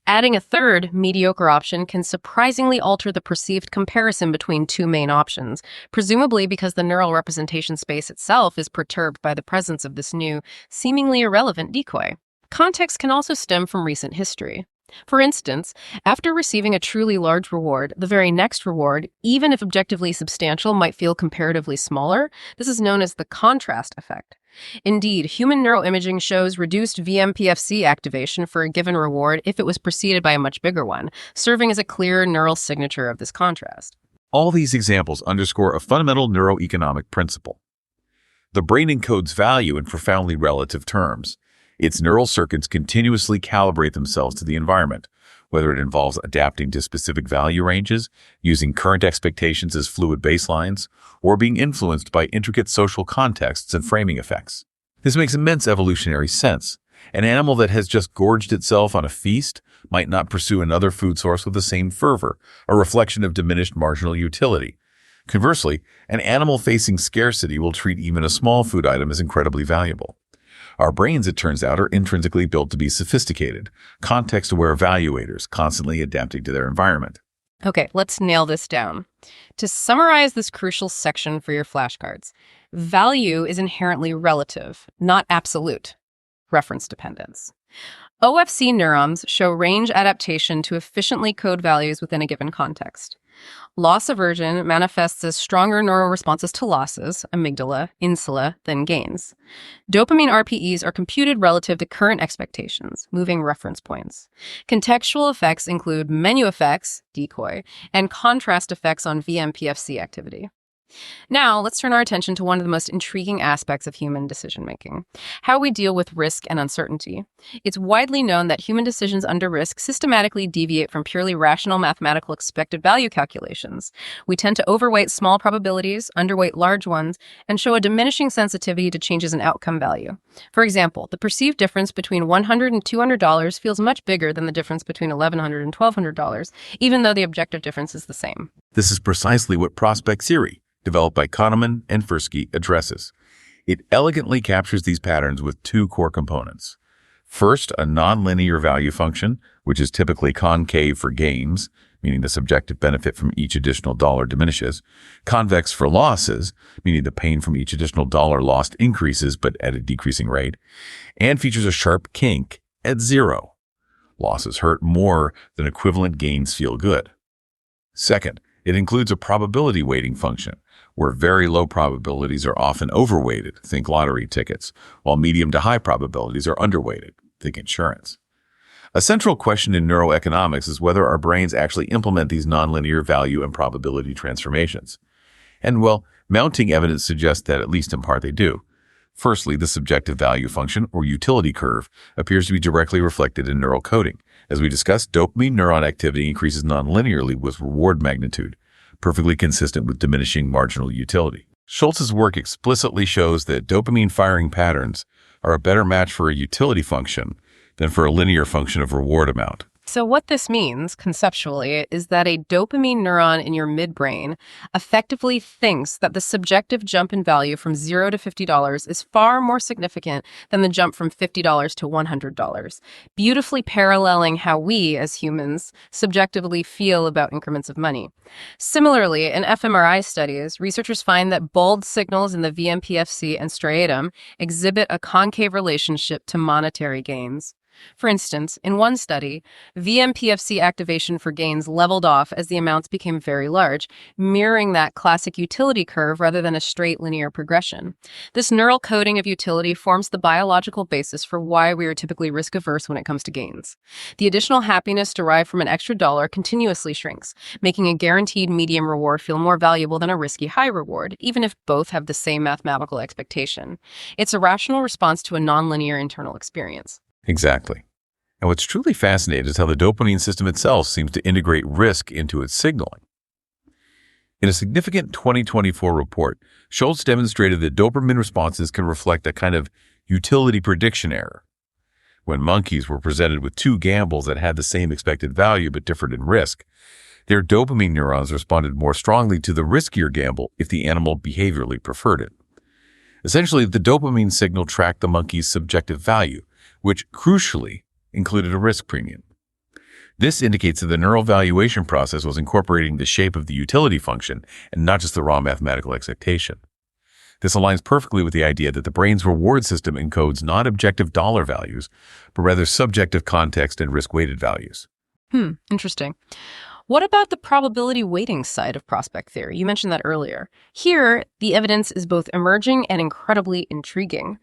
Adding a third, mediocre option can surprisingly alter the perceived comparison between two main options, presumably because the neural representation space itself is perturbed by the presence of this new, seemingly irrelevant decoy. Context can also stem from recent history. For instance, after receiving a truly large reward, the very next reward, even if objectively substantial, might feel comparatively smaller. This is known as the contrast effect. Indeed, human neuroimaging shows reduced VMPFC activation for a given reward if it was preceded by a much bigger one, serving as a clear neural signature of this contrast. All these examples underscore a fundamental neuroeconomic principle. The brain encodes value in profoundly relative terms. Its neural circuits continuously calibrate themselves to the environment, whether it involves adapting to specific value ranges, using current expectations as fluid baselines, or being influenced by intricate social contexts and framing effects. This makes immense evolutionary sense. An animal that has just gorged itself on a feast might not pursue another food source with the same fervor, a reflection of diminished marginal utility. Conversely, an animal facing scarcity will treat even a small food item as incredibly valuable. Our brains, it turns out, are intrinsically built to be sophisticated, context-aware evaluators, constantly adapting to their environment. Okay, let's nail this down. To summarize this crucial section for your flashcards, value is inherently relative, not absolute. Reference dependence. OFC neurons show range adaptation to efficiently code values within a given context. Loss aversion manifests as stronger neural responses to losses, amygdala, insula, than gains. Dopamine RPEs are computed relative to current expectations, moving reference points. Contextual effects include menu effects, decoy, and contrast effects on VMPFC activity. Now, let's turn our attention to one of the most intriguing aspects of human decision-making, how we deal with risk and uncertainty. It's widely known that human decisions under risk systematically deviate from purely rational mathematical expected value calculations. We tend to overweight small probabilities, underweight large ones, and show a diminishing sensitivity to changes in outcome value. For example, the perceived difference between $100 and $200 feels much bigger than the difference between $1,100 and $1,200, even though the objective difference is the same. This is precisely what prospect theory, developed by Kahneman and Tversky, addresses. It elegantly captures these patterns with two core components. First, a nonlinear value function, which is typically concave for gains, meaning the subjective benefit from each additional dollar diminishes, convex for losses, meaning the pain from each additional dollar lost increases but at a decreasing rate, and features a sharp kink at 0. Losses hurt more than equivalent gains feel good. Second, it includes a probability weighting function, where very low probabilities are often overweighted, think lottery tickets, while medium to high probabilities are underweighted, think insurance. A central question in neuroeconomics is whether our brains actually implement these nonlinear value and probability transformations. And, well, mounting evidence suggests that at least in part they do. Firstly, the subjective value function, or utility curve, appears to be directly reflected in neural coding. As we discussed, dopamine neuron activity increases nonlinearly with reward magnitude, perfectly consistent with diminishing marginal utility. Schultz's work explicitly shows that dopamine firing patterns are a better match for a utility function than for a linear function of reward amount. So what this means, conceptually, is that a dopamine neuron in your midbrain effectively thinks that the subjective jump in value from $0 to $50 is far more significant than the jump from $50 to $100, beautifully paralleling how we, as humans, subjectively feel about increments of money. Similarly, in fMRI studies, researchers find that bold signals in the VMPFC and striatum exhibit a concave relationship to monetary gains. For instance, in one study, VMPFC activation for gains leveled off as the amounts became very large, mirroring that classic utility curve rather than a straight linear progression. This neural coding of utility forms the biological basis for why we are typically risk-averse when it comes to gains. The additional happiness derived from an extra dollar continuously shrinks, making a guaranteed medium reward feel more valuable than a risky high reward, even if both have the same mathematical expectation. It's a rational response to a nonlinear internal experience. Exactly. And what's truly fascinating is how the dopamine system itself seems to integrate risk into its signaling. In a significant 2024 report, Schultz demonstrated that dopamine responses can reflect a kind of utility prediction error. When monkeys were presented with two gambles that had the same expected value but differed in risk, their dopamine neurons responded more strongly to the riskier gamble if the animal behaviorally preferred it. Essentially, the dopamine signal tracked the monkey's subjective value, which crucially included a risk premium. This indicates that the neural valuation process was incorporating the shape of the utility function and not just the raw mathematical expectation. This aligns perfectly with the idea that the brain's reward system encodes not objective dollar values, but rather subjective context and risk-weighted values. Interesting. What about the probability weighting side of prospect theory? You mentioned that earlier. Here, the evidence is both emerging and incredibly intriguing.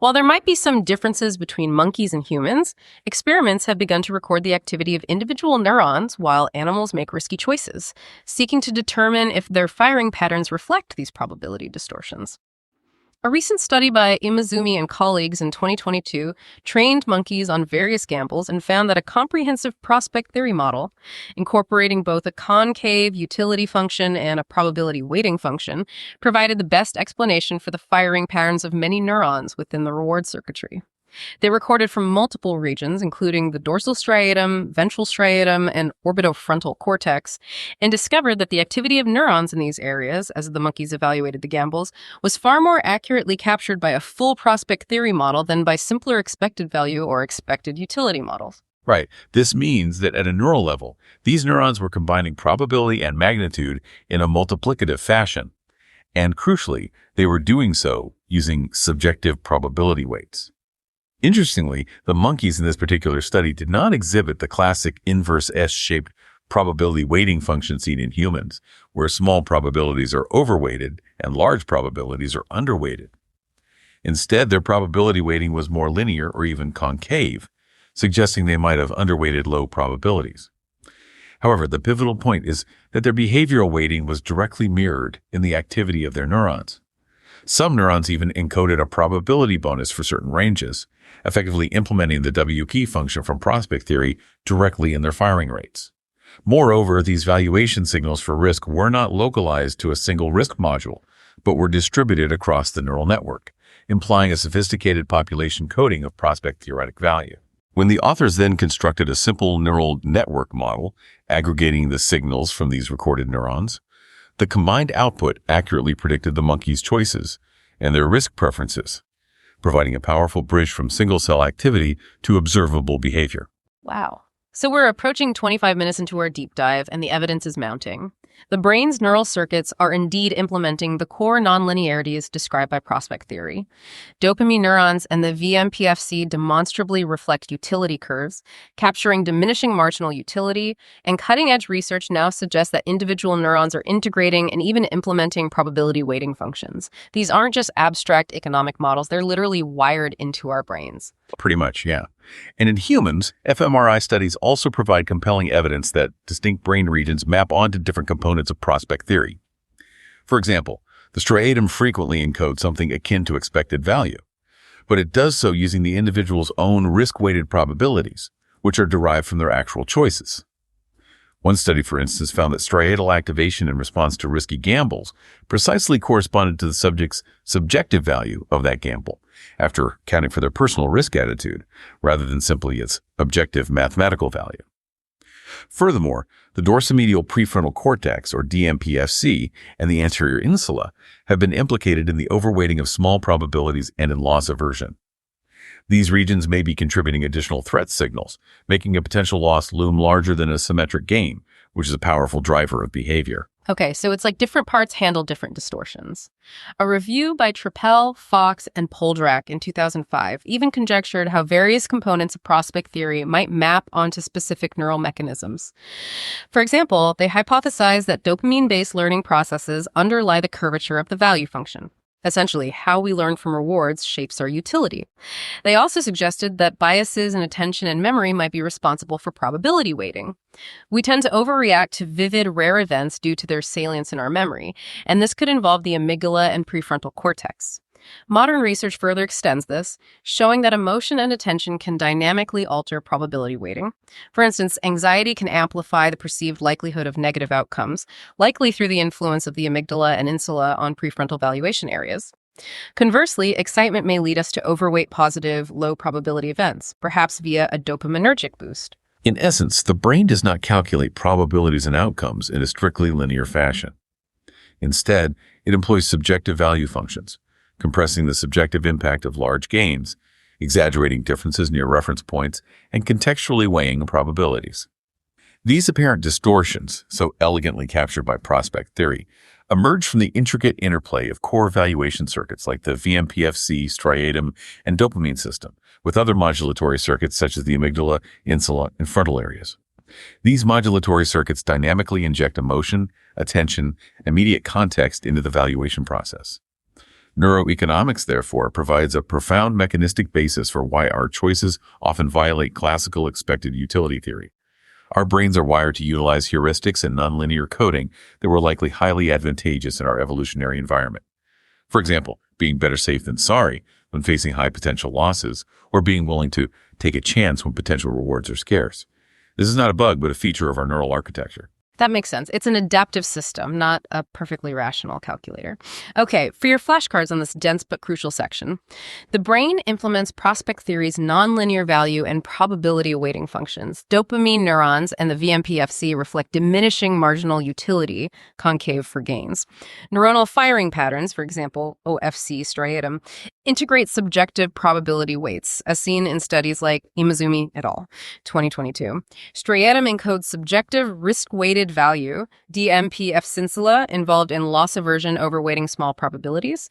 While there might be some differences between monkeys and humans, experiments have begun to record the activity of individual neurons while animals make risky choices, seeking to determine if their firing patterns reflect these probability distortions. A recent study by Imazumi and colleagues in 2022 trained monkeys on various gambles and found that a comprehensive prospect theory model, incorporating both a concave utility function and a probability weighting function, provided the best explanation for the firing patterns of many neurons within the reward circuitry. They recorded from multiple regions, including the dorsal striatum, ventral striatum, and orbitofrontal cortex, and discovered that the activity of neurons in these areas, as the monkeys evaluated the gambles, was far more accurately captured by a full prospect theory model than by simpler expected value or expected utility models. Right. This means that at a neural level, these neurons were combining probability and magnitude in a multiplicative fashion. And crucially, they were doing so using subjective probability weights. Interestingly, the monkeys in this particular study did not exhibit the classic inverse S-shaped probability weighting function seen in humans, where small probabilities are overweighted and large probabilities are underweighted. Instead, their probability weighting was more linear or even concave, suggesting they might have underweighted low probabilities. However, the pivotal point is that their behavioral weighting was directly mirrored in the activity of their neurons. Some neurons even encoded a probability bonus for certain ranges, effectively implementing the W key function from prospect theory directly in their firing rates. Moreover, these valuation signals for risk were not localized to a single risk module, but were distributed across the neural network, implying a sophisticated population coding of prospect theoretic value. When the authors then constructed a simple neural network model, aggregating the signals from these recorded neurons, the combined output accurately predicted the monkey's choices and their risk preferences, providing a powerful bridge from single-cell activity to observable behavior. Wow. So we're approaching 25 minutes into our deep dive, and the evidence is mounting. The brain's neural circuits are indeed implementing the core nonlinearities described by prospect theory. Dopamine neurons and the VMPFC demonstrably reflect utility curves, capturing diminishing marginal utility, and cutting-edge research now suggests that individual neurons are integrating and even implementing probability weighting functions. These aren't just abstract economic models, they're literally wired into our brains. Pretty much, yeah. And in humans, fMRI studies also provide compelling evidence that distinct brain regions map onto different components of prospect theory. For example, the striatum frequently encodes something akin to expected value, but it does so using the individual's own risk-weighted probabilities, which are derived from their actual choices. One study, for instance, found that striatal activation in response to risky gambles precisely corresponded to the subject's subjective value of that gamble, after accounting for their personal risk attitude, rather than simply its objective mathematical value. Furthermore, the dorsomedial prefrontal cortex, or DMPFC, and the anterior insula have been implicated in the overweighting of small probabilities and in loss aversion. These regions may be contributing additional threat signals, making a potential loss loom larger than a symmetric gain, which is a powerful driver of behavior. Okay, so it's like different parts handle different distortions. A review by Trappell, Fox, and Poldrack in 2005 even conjectured how various components of prospect theory might map onto specific neural mechanisms. For example, they hypothesized that dopamine-based learning processes underlie the curvature of the value function. Essentially, how we learn from rewards shapes our utility. They also suggested that biases in attention and memory might be responsible for probability weighting. We tend to overreact to vivid, rare events due to their salience in our memory, and this could involve the amygdala and prefrontal cortex. Modern research further extends this, showing that emotion and attention can dynamically alter probability weighting. For instance, anxiety can amplify the perceived likelihood of negative outcomes, likely through the influence of the amygdala and insula on prefrontal valuation areas. Conversely, excitement may lead us to overweight positive, low-probability events, perhaps via a dopaminergic boost. In essence, the brain does not calculate probabilities and outcomes in a strictly linear fashion. Instead, it employs subjective value functions, compressing the subjective impact of large gains, exaggerating differences near reference points, and contextually weighing probabilities. These apparent distortions, so elegantly captured by prospect theory, emerge from the intricate interplay of core valuation circuits like the VMPFC, striatum, and dopamine system, with other modulatory circuits such as the amygdala, insula, and frontal areas. These modulatory circuits dynamically inject emotion, attention, and immediate context into the valuation process. Neuroeconomics, therefore, provides a profound mechanistic basis for why our choices often violate classical expected utility theory. Our brains are wired to utilize heuristics and nonlinear coding that were likely highly advantageous in our evolutionary environment. For example, being better safe than sorry when facing high potential losses, or being willing to take a chance when potential rewards are scarce. This is not a bug, but a feature of our neural architecture. That makes sense. It's an adaptive system, not a perfectly rational calculator. Okay, for your flashcards on this dense but crucial section, the brain implements prospect theory's nonlinear value and probability weighting functions. Dopamine neurons and the VMPFC reflect diminishing marginal utility, concave for gains. Neuronal firing patterns, for example, OFC striatum, integrate subjective probability weights, as seen in studies like Imazumi et al., 2022. Striatum encodes subjective risk-weighted value, DMPFC involved in loss aversion overweighting small probabilities.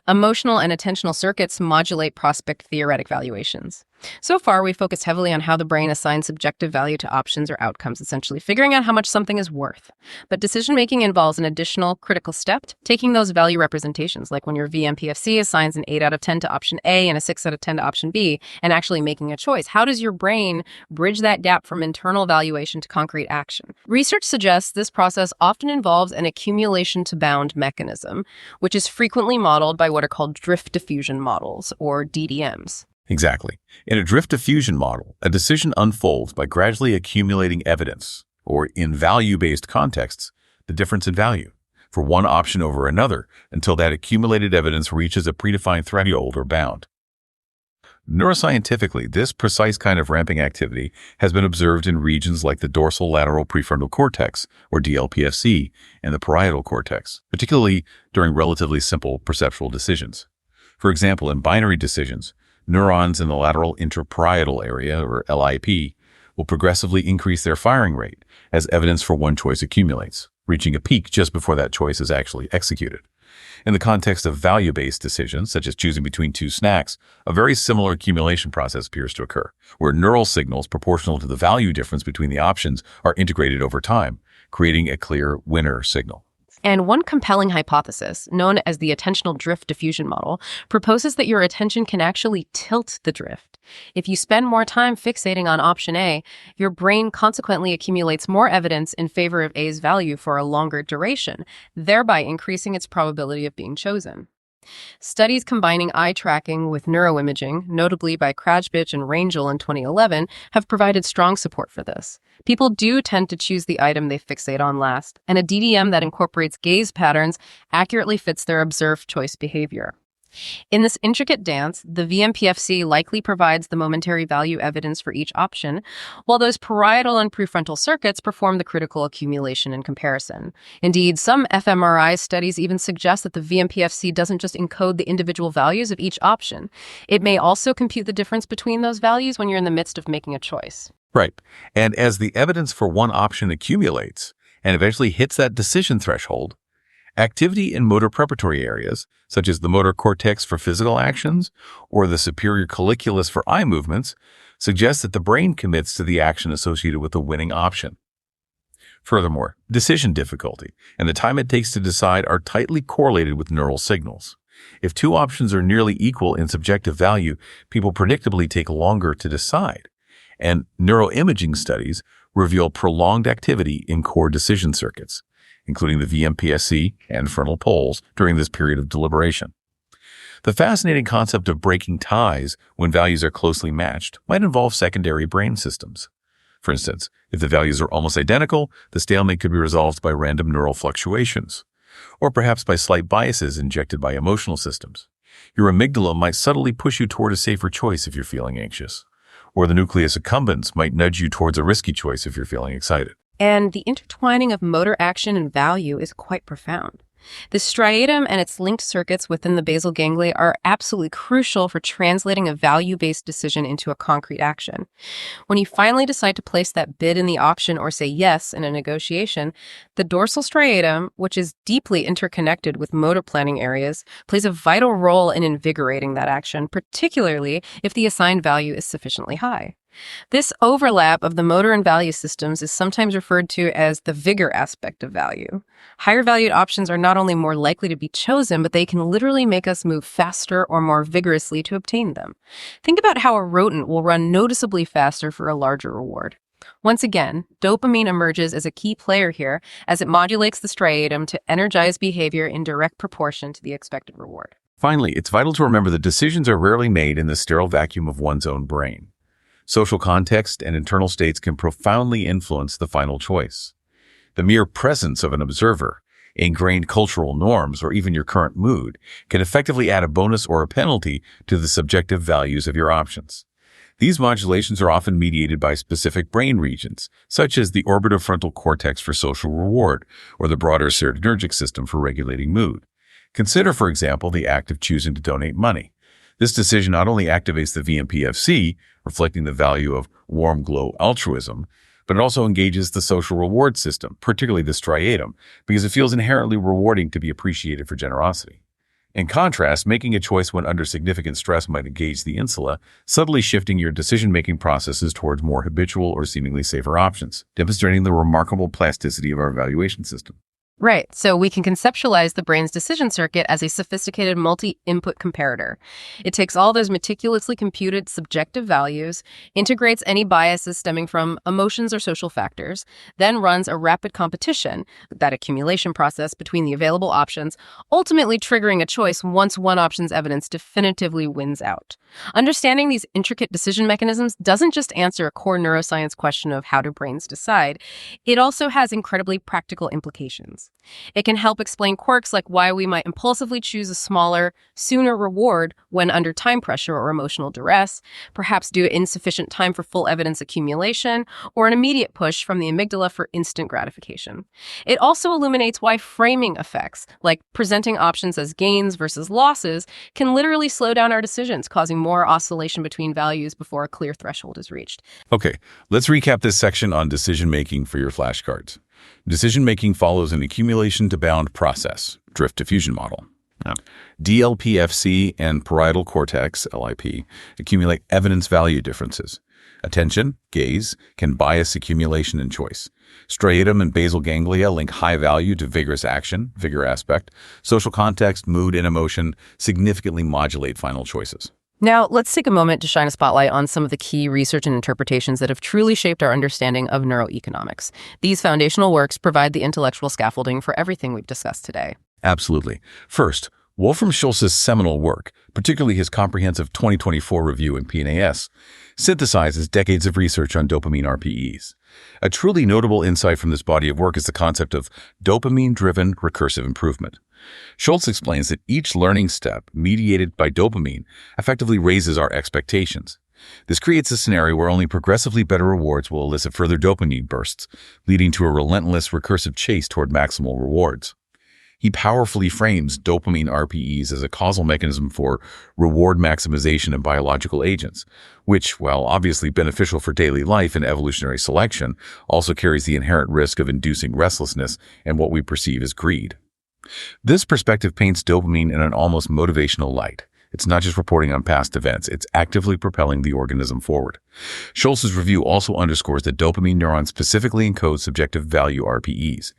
Emotional and attentional circuits modulate prospect theoretic valuations. So far, we focused heavily on how the brain assigns subjective value to options or outcomes, essentially figuring out how much something is worth. But decision-making involves an additional critical step, taking those value representations, like when your VMPFC assigns an 8 out of 10 to option A and a 6 out of 10 to option B, and actually making a choice. How does your brain bridge that gap from internal valuation to concrete action? Research suggests this process often involves an accumulation to bound mechanism, which is frequently modeled by what are called drift diffusion models, or DDMs. Exactly. In a drift diffusion model, a decision unfolds by gradually accumulating evidence, or in value-based contexts, the difference in value, for one option over another until that accumulated evidence reaches a predefined threshold or bound. Neuroscientifically, this precise kind of ramping activity has been observed in regions like the dorsal lateral prefrontal cortex, or DLPFC, and the parietal cortex, particularly during relatively simple perceptual decisions. For example, in binary decisions, neurons in the lateral interparietal area, or LIP, will progressively increase their firing rate as evidence for one choice accumulates, reaching a peak just before that choice is actually executed. In the context of value-based decisions, such as choosing between two snacks, a very similar accumulation process appears to occur, where neural signals proportional to the value difference between the options are integrated over time, creating a clear winner signal. And one compelling hypothesis, known as the attentional drift diffusion model, proposes that your attention can actually tilt the drift. If you spend more time fixating on option A, your brain consequently accumulates more evidence in favor of A's value for a longer duration, thereby increasing its probability of being chosen. Studies combining eye tracking with neuroimaging, notably by Krajbic and Rangel in 2011, have provided strong support for this. People do tend to choose the item they fixate on last, and a DDM that incorporates gaze patterns accurately fits their observed choice behavior. In this intricate dance, the VMPFC likely provides the momentary value evidence for each option, while those parietal and prefrontal circuits perform the critical accumulation and comparison. Indeed, some fMRI studies even suggest that the VMPFC doesn't just encode the individual values of each option. It may also compute the difference between those values when you're in the midst of making a choice. Right. And as the evidence for one option accumulates and eventually hits that decision threshold, activity in motor preparatory areas, such as the motor cortex for physical actions or the superior colliculus for eye movements, suggests that the brain commits to the action associated with the winning option. Furthermore, decision difficulty and the time it takes to decide are tightly correlated with neural signals. If two options are nearly equal in subjective value, people predictably take longer to decide. And neuroimaging studies reveal prolonged activity in core decision circuits, including the VMPFC and frontal poles during this period of deliberation. The fascinating concept of breaking ties when values are closely matched might involve secondary brain systems. For instance, if the values are almost identical, the stalemate could be resolved by random neural fluctuations, or perhaps by slight biases injected by emotional systems. Your amygdala might subtly push you toward a safer choice if you're feeling anxious, or the nucleus accumbens might nudge you towards a risky choice if you're feeling excited. And the intertwining of motor action and value is quite profound. The striatum and its linked circuits within the basal ganglia are absolutely crucial for translating a value-based decision into a concrete action. When you finally decide to place that bid in the auction or say yes in a negotiation, the dorsal striatum, which is deeply interconnected with motor planning areas, plays a vital role in invigorating that action, particularly if the assigned value is sufficiently high. This overlap of the motor and value systems is sometimes referred to as the vigor aspect of value. Higher valued options are not only more likely to be chosen, but they can literally make us move faster or more vigorously to obtain them. Think about how a rodent will run noticeably faster for a larger reward. Once again, dopamine emerges as a key player here as it modulates the striatum to energize behavior in direct proportion to the expected reward. Finally, it's vital to remember that decisions are rarely made in the sterile vacuum of one's own brain. Social context and internal states can profoundly influence the final choice. The mere presence of an observer, ingrained cultural norms, or even your current mood can effectively add a bonus or a penalty to the subjective values of your options. These modulations are often mediated by specific brain regions, such as the orbitofrontal cortex for social reward or the broader serotonergic system for regulating mood. Consider, for example, the act of choosing to donate money. This decision not only activates the VMPFC, reflecting the value of warm glow altruism, but it also engages the social reward system, particularly the striatum, because it feels inherently rewarding to be appreciated for generosity. In contrast, making a choice when under significant stress might engage the insula, subtly shifting your decision-making processes towards more habitual or seemingly safer options, demonstrating the remarkable plasticity of our evaluation system. Right, so we can conceptualize the brain's decision circuit as a sophisticated multi-input comparator. It takes all those meticulously computed subjective values, integrates any biases stemming from emotions or social factors, then runs a rapid competition, that accumulation process between the available options, ultimately triggering a choice once one option's evidence definitively wins out. Understanding these intricate decision mechanisms doesn't just answer a core neuroscience question of how do brains decide, it also has incredibly practical implications. signals. It can help explain quirks like why we might impulsively choose a smaller, sooner reward when under time pressure or emotional duress, perhaps due to insufficient time for full evidence accumulation, or an immediate push from the amygdala for instant gratification. It also illuminates why framing effects, like presenting options as gains versus losses, can literally slow down our decisions, causing more oscillation between values before a clear threshold is reached. Okay, let's recap this section on decision-making for your flashcards. Decision-making follows an accumulation to bound process, drift diffusion model. DLPFC and parietal cortex, LIP, accumulate evidence value differences. Attention, gaze, can bias accumulation and choice. Striatum and basal ganglia link high value to vigorous action, vigor aspect. Social context, mood, and emotion significantly modulate final choices. Now, let's take a moment to shine a spotlight on some of the key research and interpretations that have truly shaped our understanding of neuroeconomics. These foundational works provide the intellectual scaffolding for everything we've discussed today. Absolutely. First, Wolfram Schultz's seminal work, particularly his comprehensive 2024 review in PNAS, synthesizes decades of research on dopamine RPEs. A truly notable insight from this body of work is the concept of dopamine-driven recursive improvement. Schultz explains that each learning step mediated by dopamine effectively raises our expectations. This creates a scenario where only progressively better rewards will elicit further dopamine bursts, leading to a relentless recursive chase toward maximal rewards. He powerfully frames dopamine RPEs as a causal mechanism for reward maximization in biological agents, which, while obviously beneficial for daily life and evolutionary selection, also carries the inherent risk of inducing restlessness and what we perceive as greed. This perspective paints dopamine in an almost motivational light. It's not just reporting on past events, it's actively propelling the organism forward. Schultz's review also underscores that dopamine neurons specifically encode subjective value RPEs,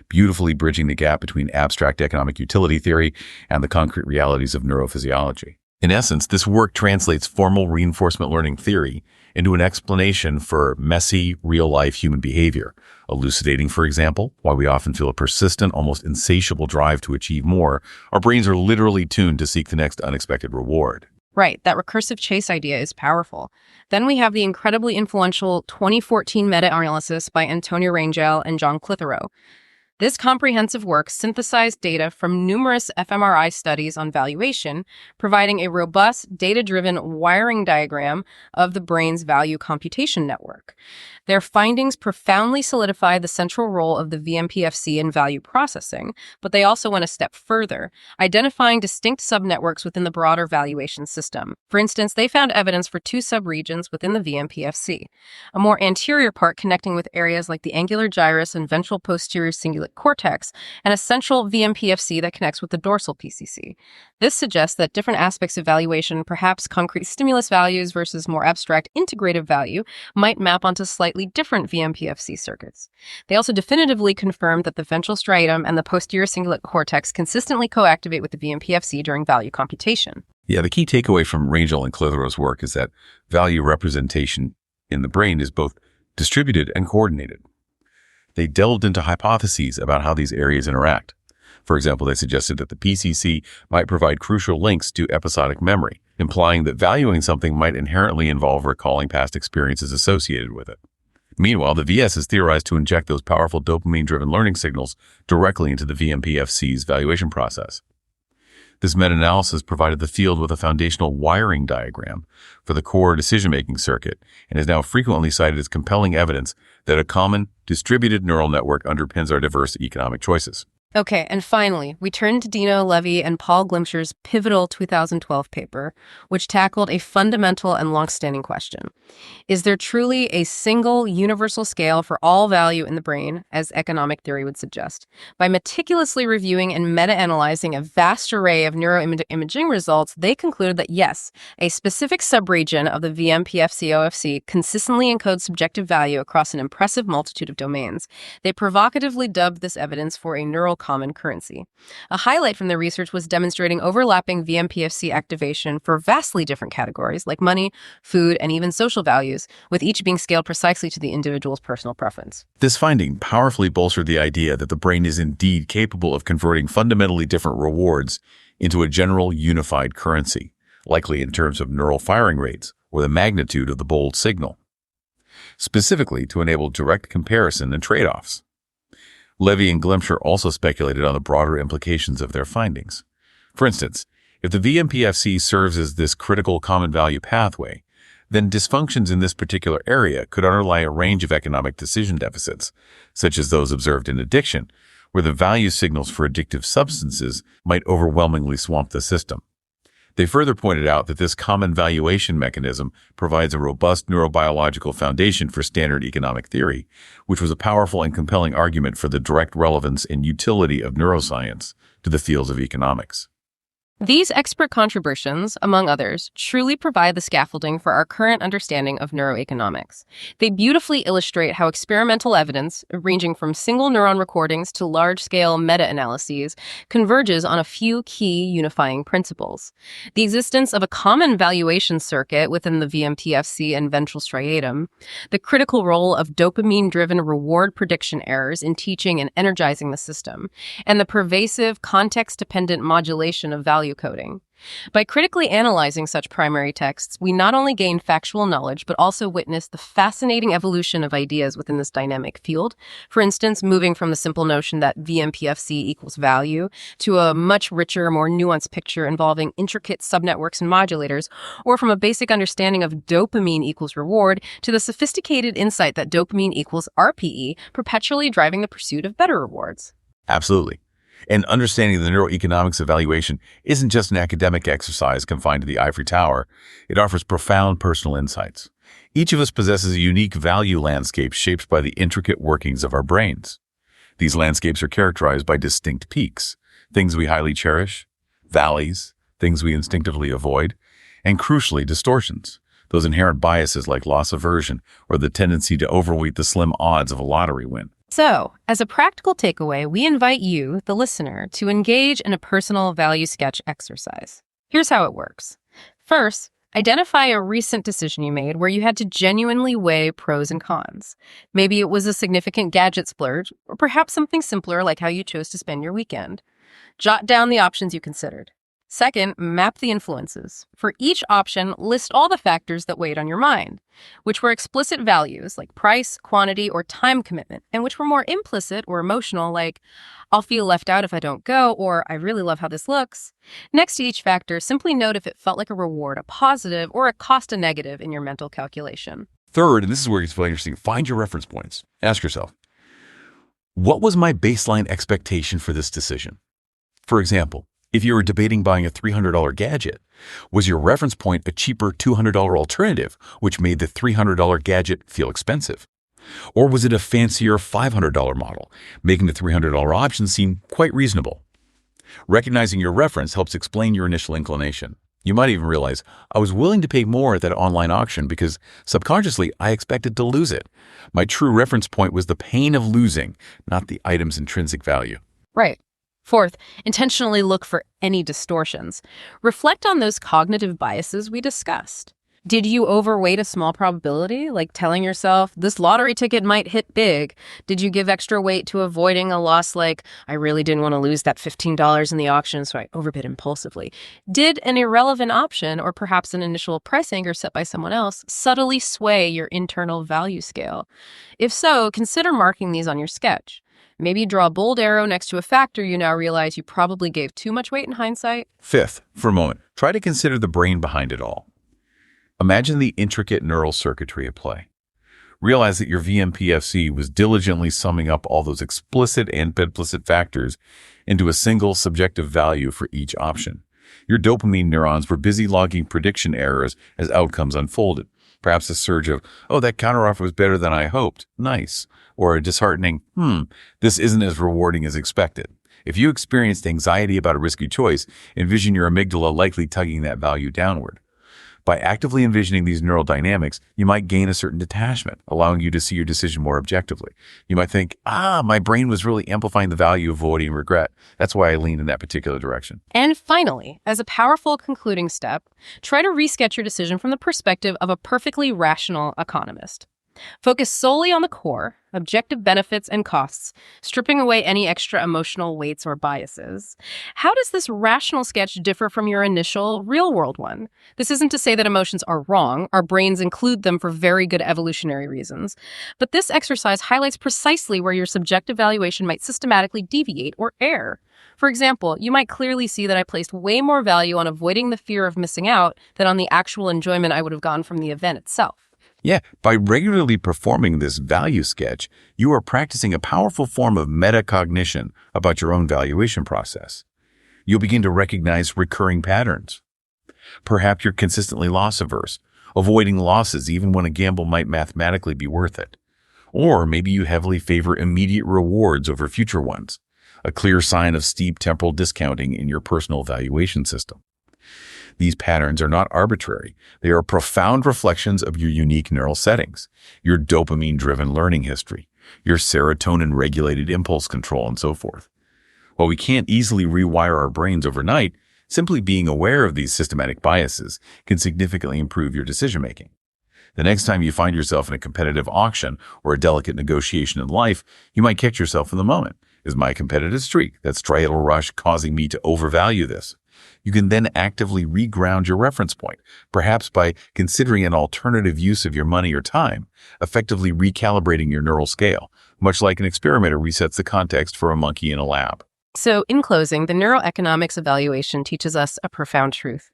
beautifully bridging the gap between abstract economic utility theory and the concrete realities of neurophysiology. In essence, this work translates formal reinforcement learning theory into an explanation for messy, real-life human behavior, elucidating, for example, why we often feel a persistent, almost insatiable drive to achieve more. Our brains are literally tuned to seek the next unexpected reward. Right, that recursive chase idea is powerful. Then we have the incredibly influential 2014 meta-analysis by Clithero Rangel and John Clithero. This comprehensive work synthesized data from numerous fMRI studies on valuation, providing a robust, data-driven wiring diagram of the brain's value computation network. Their findings profoundly solidify the central role of the VMPFC in value processing, but they also went a step further, identifying distinct subnetworks within the broader valuation system. For instance, they found evidence for two subregions within the VMPFC, a more anterior part connecting with areas like the angular gyrus and ventral posterior cingulate cortex, and a central VMPFC that connects with the dorsal PCC. This suggests that different aspects of valuation, perhaps concrete stimulus values versus more abstract integrative value, might map onto slightly different VMPFC circuits. They also definitively confirmed that the ventral striatum and the posterior cingulate cortex consistently co-activate with the VMPFC during value computation. Yeah, the key takeaway from Rangel and Clithero's work is that value representation in the brain is both distributed and coordinated. They delved into hypotheses about how these areas interact. For example, they suggested that the PCC might provide crucial links to episodic memory, implying that valuing something might inherently involve recalling past experiences associated with it. Meanwhile, the VS is theorized to inject those powerful dopamine-driven learning signals directly into the VMPFC's valuation process. This meta-analysis provided the field with a foundational wiring diagram for the core decision-making circuit and is now frequently cited as compelling evidence that a common, distributed neural network underpins our diverse economic choices. Okay, and finally, we turn to Dino, Levy, and Paul Glimcher's pivotal 2012 paper, which tackled a fundamental and long-standing question. Is there truly a single universal scale for all value in the brain, as economic theory would suggest? By meticulously reviewing and meta-analyzing a vast array of neuroimaging results, they concluded that yes, a specific subregion of the VMPFC-OFC consistently encodes subjective value across an impressive multitude of domains. They provocatively dubbed this evidence for a neural common currency. A highlight from the research was demonstrating overlapping VMPFC activation for vastly different categories like money, food, and even social values, with each being scaled precisely to the individual's personal preference. This finding powerfully bolstered the idea that the brain is indeed capable of converting fundamentally different rewards into a general unified currency, likely in terms of neural firing rates or the magnitude of the bold signal, specifically to enable direct comparison and trade-offs. Levy and Glimcher also speculated on the broader implications of their findings. For instance, if the VMPFC serves as this critical common value pathway, then dysfunctions in this particular area could underlie a range of economic decision deficits, such as those observed in addiction, where the value signals for addictive substances might overwhelmingly swamp the system. They further pointed out that this common valuation mechanism provides a robust neurobiological foundation for standard economic theory, which was a powerful and compelling argument for the direct relevance and utility of neuroscience to the fields of economics. These expert contributions, among others, truly provide the scaffolding for our current understanding of neuroeconomics. They beautifully illustrate how experimental evidence, ranging from single neuron recordings to large-scale meta-analyses, converges on a few key unifying principles. The existence of a common valuation circuit within the VMPFC and ventral striatum, the critical role of dopamine-driven reward prediction errors in teaching and energizing the system, and the pervasive context-dependent modulation of value coding. By critically analyzing such primary texts, we not only gain factual knowledge, but also witness the fascinating evolution of ideas within this dynamic field. For instance, moving from the simple notion that VMPFC equals value to a much richer, more nuanced picture involving intricate subnetworks and modulators, or from a basic understanding of dopamine equals reward to the sophisticated insight that dopamine equals RPE, perpetually driving the pursuit of better rewards. Absolutely. And understanding the neuroeconomics of valuation isn't just an academic exercise confined to the ivory tower. It offers profound personal insights. Each of us possesses a unique value landscape shaped by the intricate workings of our brains. These landscapes are characterized by distinct peaks, things we highly cherish, valleys, things we instinctively avoid, and crucially, distortions, those inherent biases like loss aversion or the tendency to overweight the slim odds of a lottery win. So, as a practical takeaway, we invite you, the listener, to engage in a personal value sketch exercise. Here's how it works. First, identify a recent decision you made where you had to genuinely weigh pros and cons. Maybe it was a significant gadget splurge, or perhaps something simpler like how you chose to spend your weekend. Jot down the options you considered. Second, map the influences. For each option, list all the factors that weighed on your mind, which were explicit values like price, quantity, or time commitment, and which were more implicit or emotional like, I'll feel left out if I don't go, or I really love how this looks. Next to each factor, simply note if it felt like a reward, a positive, or a cost a negative in your mental calculation. Third, and this is where it gets really interesting, find your reference points. Ask yourself, what was my baseline expectation for this decision? For example, if you were debating buying a $300 gadget, was your reference point a cheaper $200 alternative, which made the $300 gadget feel expensive? Or was it a fancier $500 model, making the $300 option seem quite reasonable? Recognizing your reference helps explain your initial inclination. You might even realize, I was willing to pay more at that online auction because subconsciously I expected to lose it. My true reference point was the pain of losing, not the item's intrinsic value. Right. Fourth, intentionally look for any distortions. Reflect on those cognitive biases we discussed. Did you overweight a small probability, like telling yourself, this lottery ticket might hit big? Did you give extra weight to avoiding a loss like, I really didn't want to lose that $15 in the auction, so I overbid impulsively? Did an irrelevant option, or perhaps an initial price anchor set by someone else, subtly sway your internal value scale? If so, consider marking these on your sketch. Maybe draw a bold arrow next to a factor you now realize you probably gave too much weight in hindsight. Fifth, for a moment, try to consider the brain behind it all. Imagine the intricate neural circuitry at play. Realize that your VMPFC was diligently summing up all those explicit and implicit factors into a single subjective value for each option. Your dopamine neurons were busy logging prediction errors as outcomes unfolded. Perhaps a surge of, oh, that counteroffer was better than I hoped. Nice. Or a disheartening, this isn't as rewarding as expected. If you experienced anxiety about a risky choice, envision your amygdala likely tugging that value downward. By actively envisioning these neural dynamics, you might gain a certain detachment, allowing you to see your decision more objectively. You might think, my brain was really amplifying the value of avoiding regret. That's why I leaned in that particular direction. And finally, as a powerful concluding step, try to resketch your decision from the perspective of a perfectly rational economist. Focus solely on the core, objective benefits and costs, stripping away any extra emotional weights or biases. How does this rational sketch differ from your initial real-world one? This isn't to say that emotions are wrong. Our brains include them for very good evolutionary reasons. But this exercise highlights precisely where your subjective valuation might systematically deviate or err. For example, you might clearly see that I placed way more value on avoiding the fear of missing out than on the actual enjoyment I would have gotten from the event itself. Yeah, by regularly performing this value sketch, you are practicing a powerful form of metacognition about your own valuation process. You'll begin to recognize recurring patterns. Perhaps you're consistently loss-averse, avoiding losses even when a gamble might mathematically be worth it. Or maybe you heavily favor immediate rewards over future ones, a clear sign of steep temporal discounting in your personal valuation system. These patterns are not arbitrary. They are profound reflections of your unique neural settings, your dopamine-driven learning history, your serotonin-regulated impulse control, and so forth. While we can't easily rewire our brains overnight, simply being aware of these systematic biases can significantly improve your decision-making. The next time you find yourself in a competitive auction or a delicate negotiation in life, you might catch yourself in the moment. Is my competitive streak, that striatal rush, causing me to overvalue this? You can then actively reground your reference point, perhaps by considering an alternative use of your money or time, effectively recalibrating your neural scale, much like an experimenter resets the context for a monkey in a lab. So, in closing, the neuroeconomics of valuation teaches us a profound truth.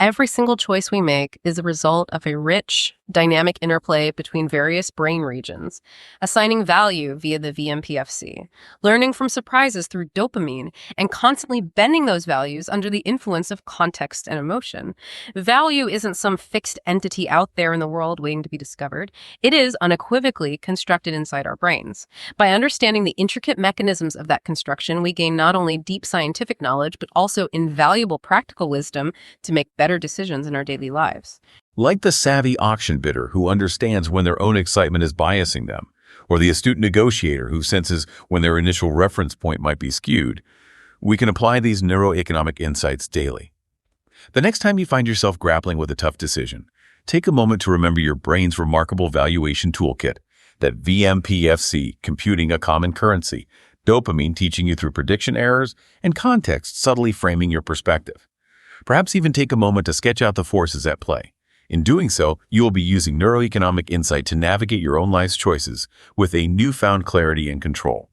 Every single choice we make is a result of a rich, dynamic interplay between various brain regions, assigning value via the VMPFC, learning from surprises through dopamine, and constantly bending those values under the influence of context and emotion. Value isn't some fixed entity out there in the world waiting to be discovered. It is unequivocally constructed inside our brains. By understanding the intricate mechanisms of that construction, we gain not only deep scientific knowledge, but also invaluable practical wisdom to make better decisions in our daily lives. Like the savvy auction bidder who understands when their own excitement is biasing them, or the astute negotiator who senses when their initial reference point might be skewed, we can apply these neuroeconomic insights daily. The next time you find yourself grappling with a tough decision, take a moment to remember your brain's remarkable valuation toolkit, that VMPFC, computing a common currency, dopamine teaching you through prediction errors, and context subtly framing your perspective. Perhaps even take a moment to sketch out the forces at play. In doing so, you will be using neuroeconomic insight to navigate your own life's choices with a newfound clarity and control.